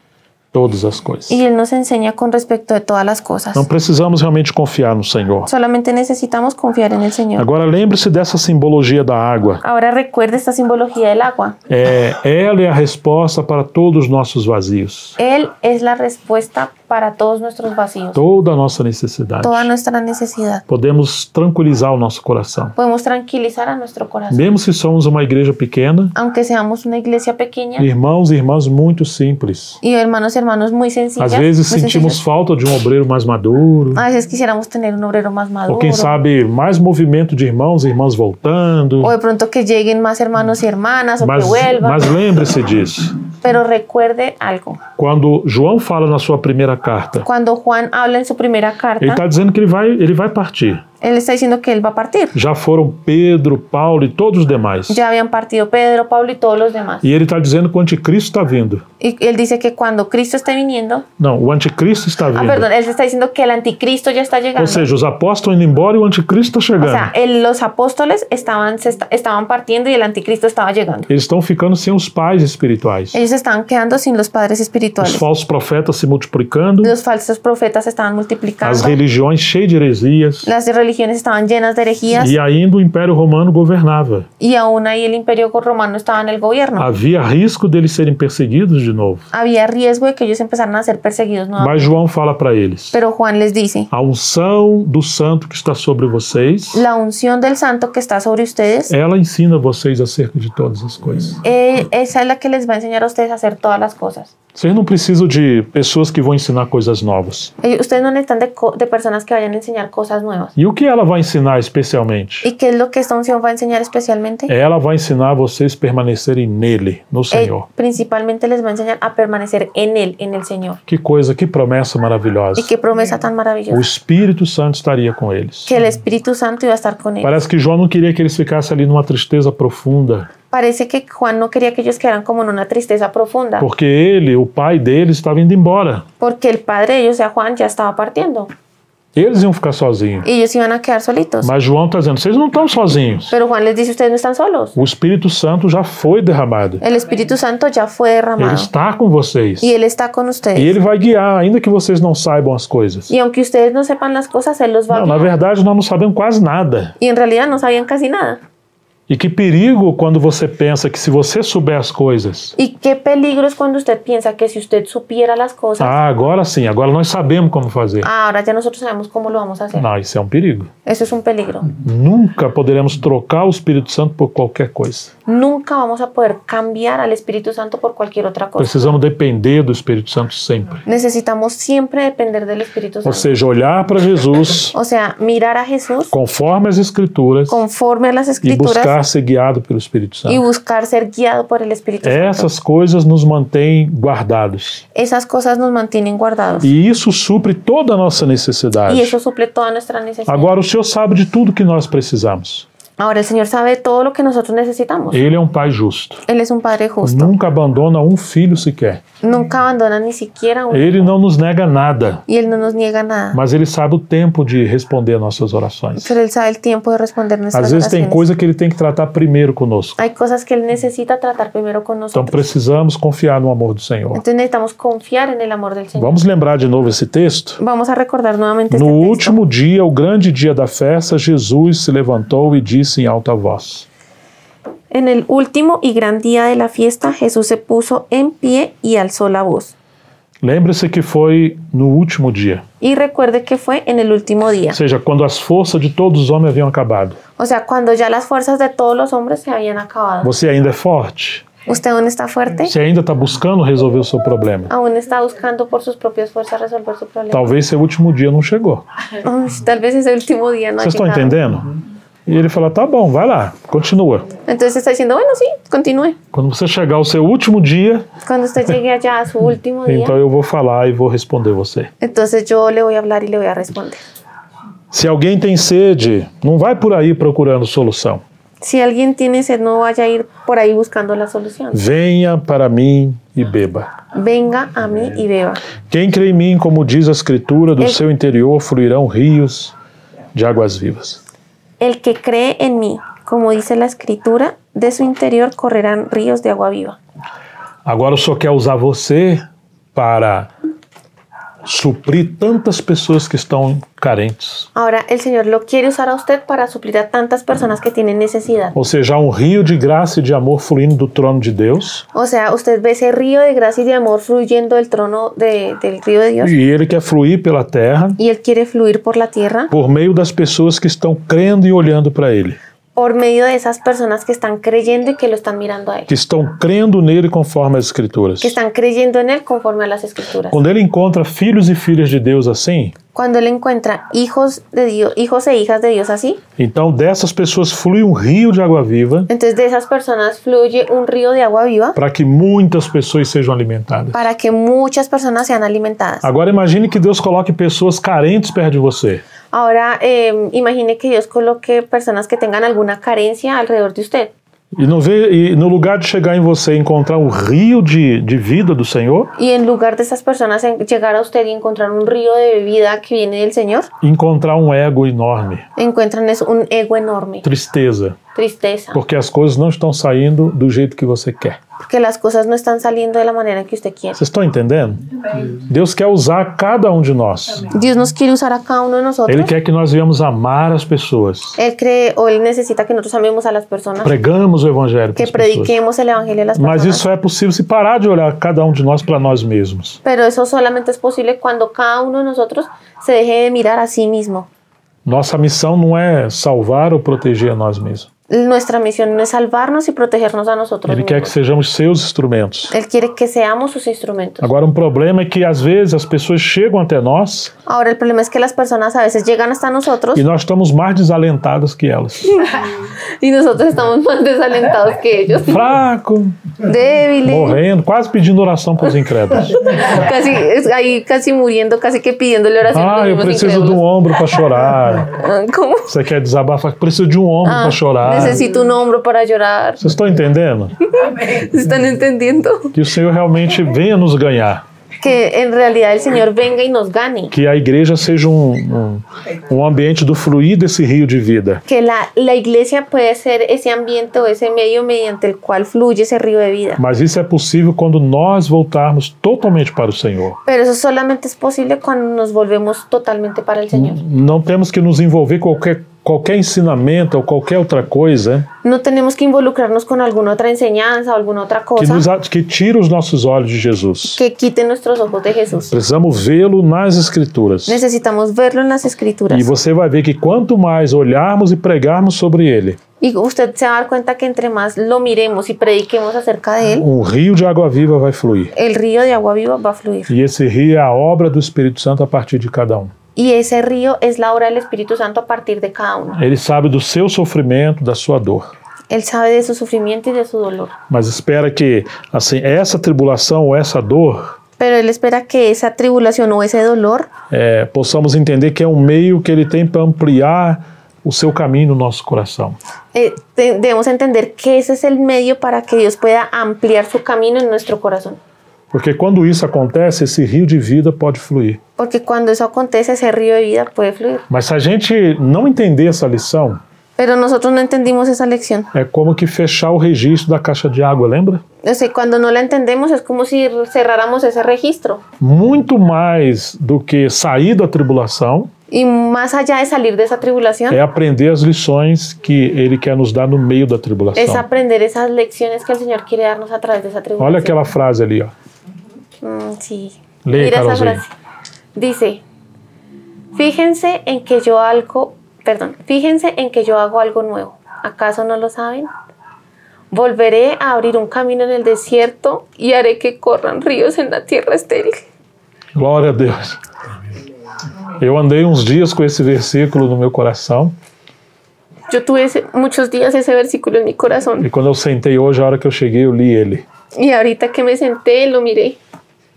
todas as coisas. Y Él nos enseña con respecto de todas las cosas. Então precisamos realmente confiar no Senhor. Solamente necesitamos confiar en el Señor. Agora lembre-se dessa simbologia da água. Ahora recuerde esta simbología del agua. Ela é a resposta para todos os nossos vazios, Él es la respuesta para todos nuestros vacíos, toda a nossa necessidade. toda nuestra necesidad. Podemos tranquilizar o nosso coração. Podemos tranquilizar a nuestro corazón. Mesmo se somos uma igreja pequena, Aunque seamos una iglesia pequeña irmãos e irmãs muito simples. y hermanos muy sencillas, Às vezes muy sentimos sencillas. falta de um obreiro mais maduro, A veces quisiéramos tener un obrero más maduro. ou quem sabe mais movimento de irmãos e irmãs voltando. O de pronto que lleguen más hermanos y hermanas o que vuelvan. Mas lembre-se disso. Pero recuerde algo. Quando João fala na sua primeira carta, Cuando Juan habla en su primera carta, ele está dizendo que ele vai partir. él está diciendo que él va a partir. Já foram Pedro, Paulo e todos os demais. Ya habían partido Pedro, Pablo y todos los demás. E ele está dizendo que o anticristo está vindo. Y él dice que cuando Cristo esté viniendo, Não, o anticristo está vindo. perdón, él está diciendo que el anticristo ya está llegando. Ou seja, os apóstolos indo embora e o anticristo está O chegando. sea, los apóstoles estaban partiendo y el anticristo estaba llegando. Eles estão ficando sem os pais espirituais. Ellos estaban quedando sin los padres Os espirituales. falsos profetas se multiplicando. Los falsos profetas estaban As multiplicando. religiões cheias de heresias. Las religiones estaban llenas de herejías. E ainda o Império Romano governava. Y aún ahí el imperio romano estaba en el gobierno. Havia risco deles serem perseguidos de novo. Había riesgo de que ellos empezaran a ser perseguidos nuevamente. Mas João fala para eles: Pero Juan les dice, a unção do santo que está sobre vocês, la unción del santo que está sobre ustedes, ela ensina vocês acerca de todas as coisas. esa es la que les va a enseñar a ustedes a hacer todas las cosas. Vocês não precisam de pessoas que vão ensinar coisas novas. Ustedes no necesitan de personas que vayan a enseñar cosas nuevas. E o que ela vai ensinar especialmente? ¿Y qué es lo que esta unción va a enseñar especialmente? Ela vai ensinar vocês a permanecerem nele, no Senhor. Principalmente les va a enseñar a permanecer en Él, en el Señor. Que coisa, que promessa maravilhosa. Y qué promesa tan O maravillosa. Espírito Santo estaria com eles. Que el Espíritu Santo iba a estar con ellos. Parece que João não queria que eles ficassem ali numa tristeza profunda, Parece que Juan no quería que ellos quedaran como en una tristeza profunda. porque ele, o pai deles, estava indo embora. Porque el padre de ellos, o sea, Juan, ya estaba partiendo. Eles iam ficar sozinhos. Y ellos iban a quedar solitos. Mas João está dizendo, vocês não estão sozinhos. Pero Juan les dice, ustedes no están solos. O Espírito Santo já foi derramado. El Espíritu Santo ya fue Ele derramado. está com vocês. Y Él está con ustedes. E ele vai guiar, ainda que vocês não saibam as coisas. Y aunque ustedes no sepan las cosas, Él los va a Não, na guiar. verdade, nós não sabemos quase nada. Y en realidad no sabían casi nada. E que perigo quando você pensa que se você souber as coisas, Y qué peligro es cuando usted piensa que si usted supiera las cosas, agora sim, agora nós sabemos como fazer. ahora ya nosotros sabemos cómo lo vamos a hacer. Não, isso é um perigo. Eso es un peligro. Nunca poderemos trocar o Espírito Santo por qualquer coisa. Nunca vamos a poder cambiar al Espíritu Santo por cualquier otra cosa. Precisamos depender do Espírito Santo sempre. Necesitamos siempre depender del Espíritu Ou Santo. seja, olhar para Jesus O sea, mirar a Jesús conforme as Escrituras conforme a las e Escrituras buscar ser guiado pelo Espírito y Santo. buscar ser guiado por el Espíritu Santo. Essas coisas nos mantêm guardados. Esas cosas nos mantienen guardados. E isso supre toda a nossa necessidade. Y eso suple toda nuestra necesidad. Agora, o Senhor sabe de tudo que nós precisamos. Ahora el Señor sabe todo lo que nosotros necesitamos. Ele é um pai justo. Él es un Padre justo. Nunca abandona um filho sequer. Nunca abandona ni siquiera un Ele não nos nega nada, y Él no nos niega nada. mas ele sabe o tempo de responder nossas orações. Pero Él sabe el tiempo de responder nuestras Às vezes tem oraciones. coisa que ele tem que tratar primeiro conosco. Hay cosas que Él necesita tratar primero con Então nosotros. precisamos confiar no amor do Senhor. Entonces necesitamos confiar en el amor del Señor. Vamos lembrar de novo esse texto? Vamos a recordar nuevamente este No texto. último dia, o grande dia da festa, Jesus se levantou e disse em alta voz. En el último y gran día de la fiesta, Jesús se puso en pie y alzó la voz. Lembre-se que foi no último dia, Y recuerde que fue en el último día. ou seja, quando as forças de todos os homens haviam acabado. O sea, cuando ya las fuerzas de todos los hombres se habían acabado. Você ainda é forte? ¿Usted aún está fuerte? Você ainda está buscando resolver o seu problema? ¿Aún está buscando por sus propias fuerzas resolver su problema? Talvez seu último dia não chegou. Tal vez ese último día no ha Vocês estão llegado. entendendo? E ele fala, tá bom, vai lá, continua. Entonces está diciendo, bueno, sí, continúe. Quando você chegar ao seu último dia, Cuando usted llegue allá a su último día, então eu vou falar e vou responder você. entonces yo le voy a hablar y le voy a responder. Se alguém tem sede, não vai por aí procurando solução. Si alguien tiene sed, no vaya a ir por ahí buscando la solución. Venha para mim e beba. Venga a mí y beba. Quem crê em mim, como diz a Escritura, do seu interior fluirão rios de águas vivas. El que cree en mí, como dice la Escritura, de su interior correrán ríos de agua viva. Agora o Senhor quer usar você para suprir tantas pessoas que estão carentes. Ahora el Señor lo quiere usar a usted para suplir a tantas personas que tienen necesidad. Ou seja, há um rio de graça e de amor fluindo do trono de Deus. O sea, usted ve ese río de gracia y de amor fluyendo del trono del río de Dios. E Ele quer fluir pela terra Y Él quiere fluir por la tierra por meio das pessoas que estão crendo e olhando para Ele. por medio de esas personas que están creyendo y que lo están mirando a Él. Que estão crendo nele conforme as Escrituras. Que están creyendo en Él conforme a las Escrituras. Quando Ele encontra filhos e filhas de Deus assim, Cuando Él encuentra hijos de Dios, hijos e hijas de Dios así, então dessas pessoas flui um rio de água viva entonces de esas personas fluye un río de agua viva para que muitas pessoas sejam alimentadas. para que muchas personas sean alimentadas. Agora imagine que Deus coloque pessoas carentes perto de você. Ahora, imagine que Dios coloque personas que tengan alguna carencia alrededor de usted. E no lugar de chegar em você e encontrar um rio de vida do Senhor, Y en lugar de esas personas llegar a usted y encontrar un río de vida que viene del Señor, encontrar um ego enorme, encuentran un ego enorme, tristeza, tristeza, porque as coisas não estão saindo do jeito que você quer. porque las cosas no están saliendo de la manera que usted quiere. Vocês estão entendendo? Deus quer usar cada um de nós. Dios nos quiere usar a cada uno de nosotros. Ele quer que nós venhamos amar as pessoas. Él cree o Él necesita que nosotros amemos a las personas, Pregamos o evangelho para que as pessoas. prediquemos el Evangelio a las Mas personas. isso só é possível se parar de olhar cada um de nós para nós mesmos. Pero eso solamente es posible cuando cada uno de nosotros se deje de mirar a sí mismo. Nossa missão não é salvar ou proteger a nós mesmos. Nuestra misión no es salvarnos y protegernos a nosotros Ele quer que mismos. sejamos seus instrumentos. Él quiere que seamos sus instrumentos. Agora, um problema é que às vezes as pessoas chegam até nós Ahora el problema es que las personas a veces llegan hasta nosotros e nós estamos mais desalentados que elas. y nosotros estamos más desalentados que ellos, Fraco, débiles, morrendo, quase pedindo oração para os incrédulos. ahí casi muriendo, casi que pidiéndole oración a los Eu mismos preciso de um incrédulos. ombro para chorar. Ah, ¿cómo? Você quer desabafar? Preciso de um ombro para chorar. Necesito un hombro para llorar. Vocês estão entendendo? ¿Están entendiendo? Que o Senhor realmente venha nos ganhar. Que en realidad el Señor venga y nos gane. Que a igreja seja um ambiente do fluir desse rio de vida. Que la iglesia puede ser ese ambiente o ese medio mediante el cual fluye ese río de vida. Mas isso é possível quando nós voltarmos totalmente para o Senhor. Pero eso solamente es posible cuando nos volvemos totalmente para el Señor. Não temos que nos envolver com qualquer ensinamento ou qualquer outra coisa No tenemos que involucrarnos con alguna otra enseñanza o alguna otra cosa que tira os nossos olhos de Jesus. que quite nuestros ojos de Jesús. Precisamos vê-lo nas Escrituras. Necesitamos verlo en las Escrituras. E você vai ver que quanto mais olharmos e pregarmos sobre ele, Y usted se va a dar cuenta que entre más lo miremos y prediquemos acerca de él, um rio de água viva vai fluir. el río de agua viva va a fluir. E esse rio é a obra do Espírito Santo a partir de cada um. Y ese río es la obra del Espíritu Santo a partir de cada uno. Ele sabe do seu sofrimento, da sua dor. Él sabe de su sufrimiento y de su dolor. Mas espera que assim, essa tribulação ou essa dor Pero Él espera que esa tribulación o ese dolor possamos entender que é um meio que ele tem para ampliar o seu caminho no nosso coração. Debemos entender que ese es el medio para que Dios pueda ampliar su camino en nuestro corazón. Porque quando isso acontece, esse rio de vida pode fluir. Porque cuando eso acontece, ese río de vida puede fluir. Mas se a gente não entender essa lição, Pero nosotros no entendimos esa lección. é como que fechar o registro da caixa de água, lembra? O sea, cuando no la entendemos es como si cerráramos ese registro. Muito mais do que sair da tribulação, Y más allá de salir de esa tribulación, é aprender as lições que Ele quer nos dar no meio da es tribulação. aprender esas lecciones que el Señor quiere darnos a través de esa tribulación. Olha aquela frase ali, ó. Sí. Lee, Mira esa Carolzinha. frase. Dice, fíjense en que yo hago algo nuevo. ¿Acaso no lo saben? Volveré a abrir un camino en el desierto y haré que corran ríos en la tierra estéril. Glória a Deus. Eu andei uns dias com esse versículo no meu coração. Yo tuve muchos días ese versículo en mi corazón. E quando eu sentei hoje, a hora que eu cheguei, eu li ele. Y ahorita que me senté, lo miré.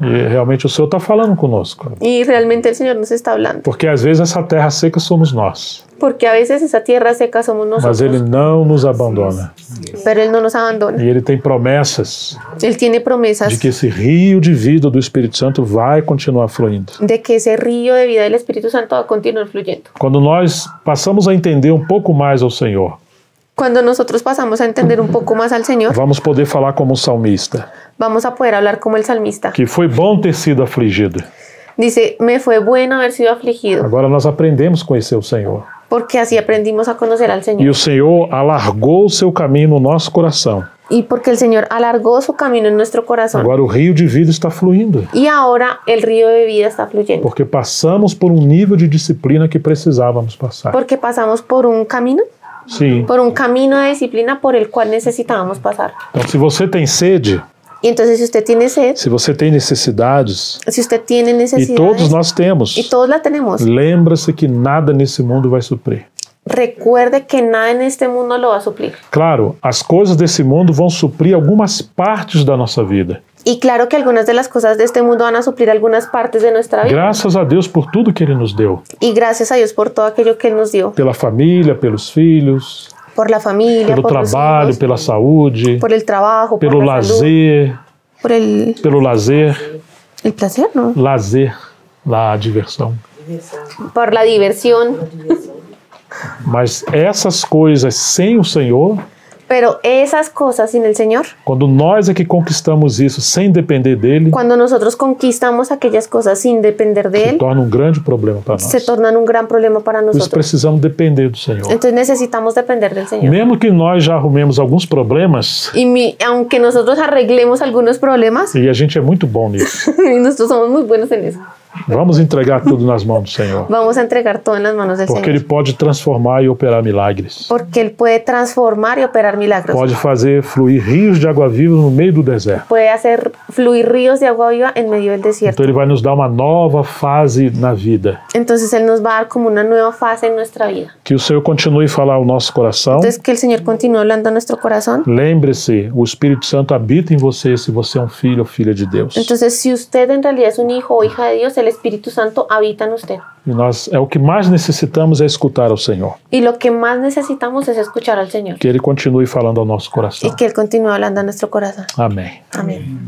E realmente o Senhor está falando conosco. Y realmente el Señor nos está hablando. Porque às vezes essa terra seca somos nós. Porque a veces esa tierra seca somos Mas nosotros. Ele não nos abandona. Pero Él no nos abandona. E Ele tem promessas Él tiene promesas de que esse rio de vida do Espírito Santo vai continuar fluindo. de que ese río de vida del Espíritu Santo va a continuar fluyendo. Quando nós passamos a entender um pouco mais ao Senhor, Cuando nosotros pasamos a entender un poco más al Señor, vamos poder falar como um salmista, vamos a poder hablar como el salmista. que foi bom ter sido afligido. Dice, me fue bueno haber sido afligido, Agora nós aprendemos a conhecer o Senhor. porque así aprendimos a conocer al E Señor. o Senhor alargou o seu caminho no nosso coração. Y porque el Señor alargó su camino en nuestro corazón. Agora o rio de vida está fluindo. Y ahora el río de vida está fluyendo. Porque passamos por um nível de disciplina que precisávamos passar. Porque pasamos por un camino Sim. de disciplina por el cual necesitábamos pasar. Então, se você tem sede, Y entonces si usted tiene sed, se você tem necessidades, si usted tiene e todos necesidades, nós temos, y todos la tenemos, lembra-se que nada nesse mundo vai suprir. recuerde que nada en este mundo lo va a suplir. Claro, as coisas desse mundo vão suprir algumas partes da nossa vida. Y claro que algunas de las cosas de este mundo van a suplir algunas partes de nuestra vida. Graças a Deus por tudo que Ele nos deu. Y gracias a Dios por todo aquello que Él nos dio. Pela família, pelos filhos, Por la familia, pelo por los trabalho, hijos, pela saúde, por el trabajo, pelo por la salud, lazer, por el placer, ¿no? lazer, a diversão. Por la diversión. Mas essas coisas sem o Senhor, Pero esas cosas sin el Señor, quando nós é que conquistamos isso sem depender dele, cuando nosotros conquistamos aquellas cosas sin depender de se Él, torna um grande problema para se nós. tornan un gran problema para Por isso nosotros. precisamos depender do Senhor. Entonces necesitamos depender del Señor. Mesmo que nós já arrumemos alguns problemas, Y aunque nosotros arreglemos algunos problemas, e a gente é muito bom nisso, y nosotros somos muy buenos en eso, vamos entregar tudo nas mãos do Senhor. vamos a entregar todo en las manos del Porque Señor. Ele pode transformar e operar milagres. Porque Él puede transformar y operar milagros. Pode fazer fluir rios de água viva no meio do deserto. Puede hacer fluir ríos de agua viva en medio del desierto. Então Ele vai nos dar uma nova fase na vida. Entonces Él nos va a dar como una nueva fase en nuestra vida. Que o Senhor continue a falar ao nosso coração. Entonces que el Señor continúe hablando a nuestro corazón. Lembre-se, o Espírito Santo habita em você se você é um filho ou filha de Deus. Entonces si usted en realidad es un hijo o hija de Dios, el Espíritu Santo habita en usted. E nós, o que mais necessitamos é escutar ao Senhor. Y lo que más necesitamos es escuchar al Señor. Que Ele continue falando ao nosso coração. Y que Él continúe hablando a nuestro corazón. Amém. Amén.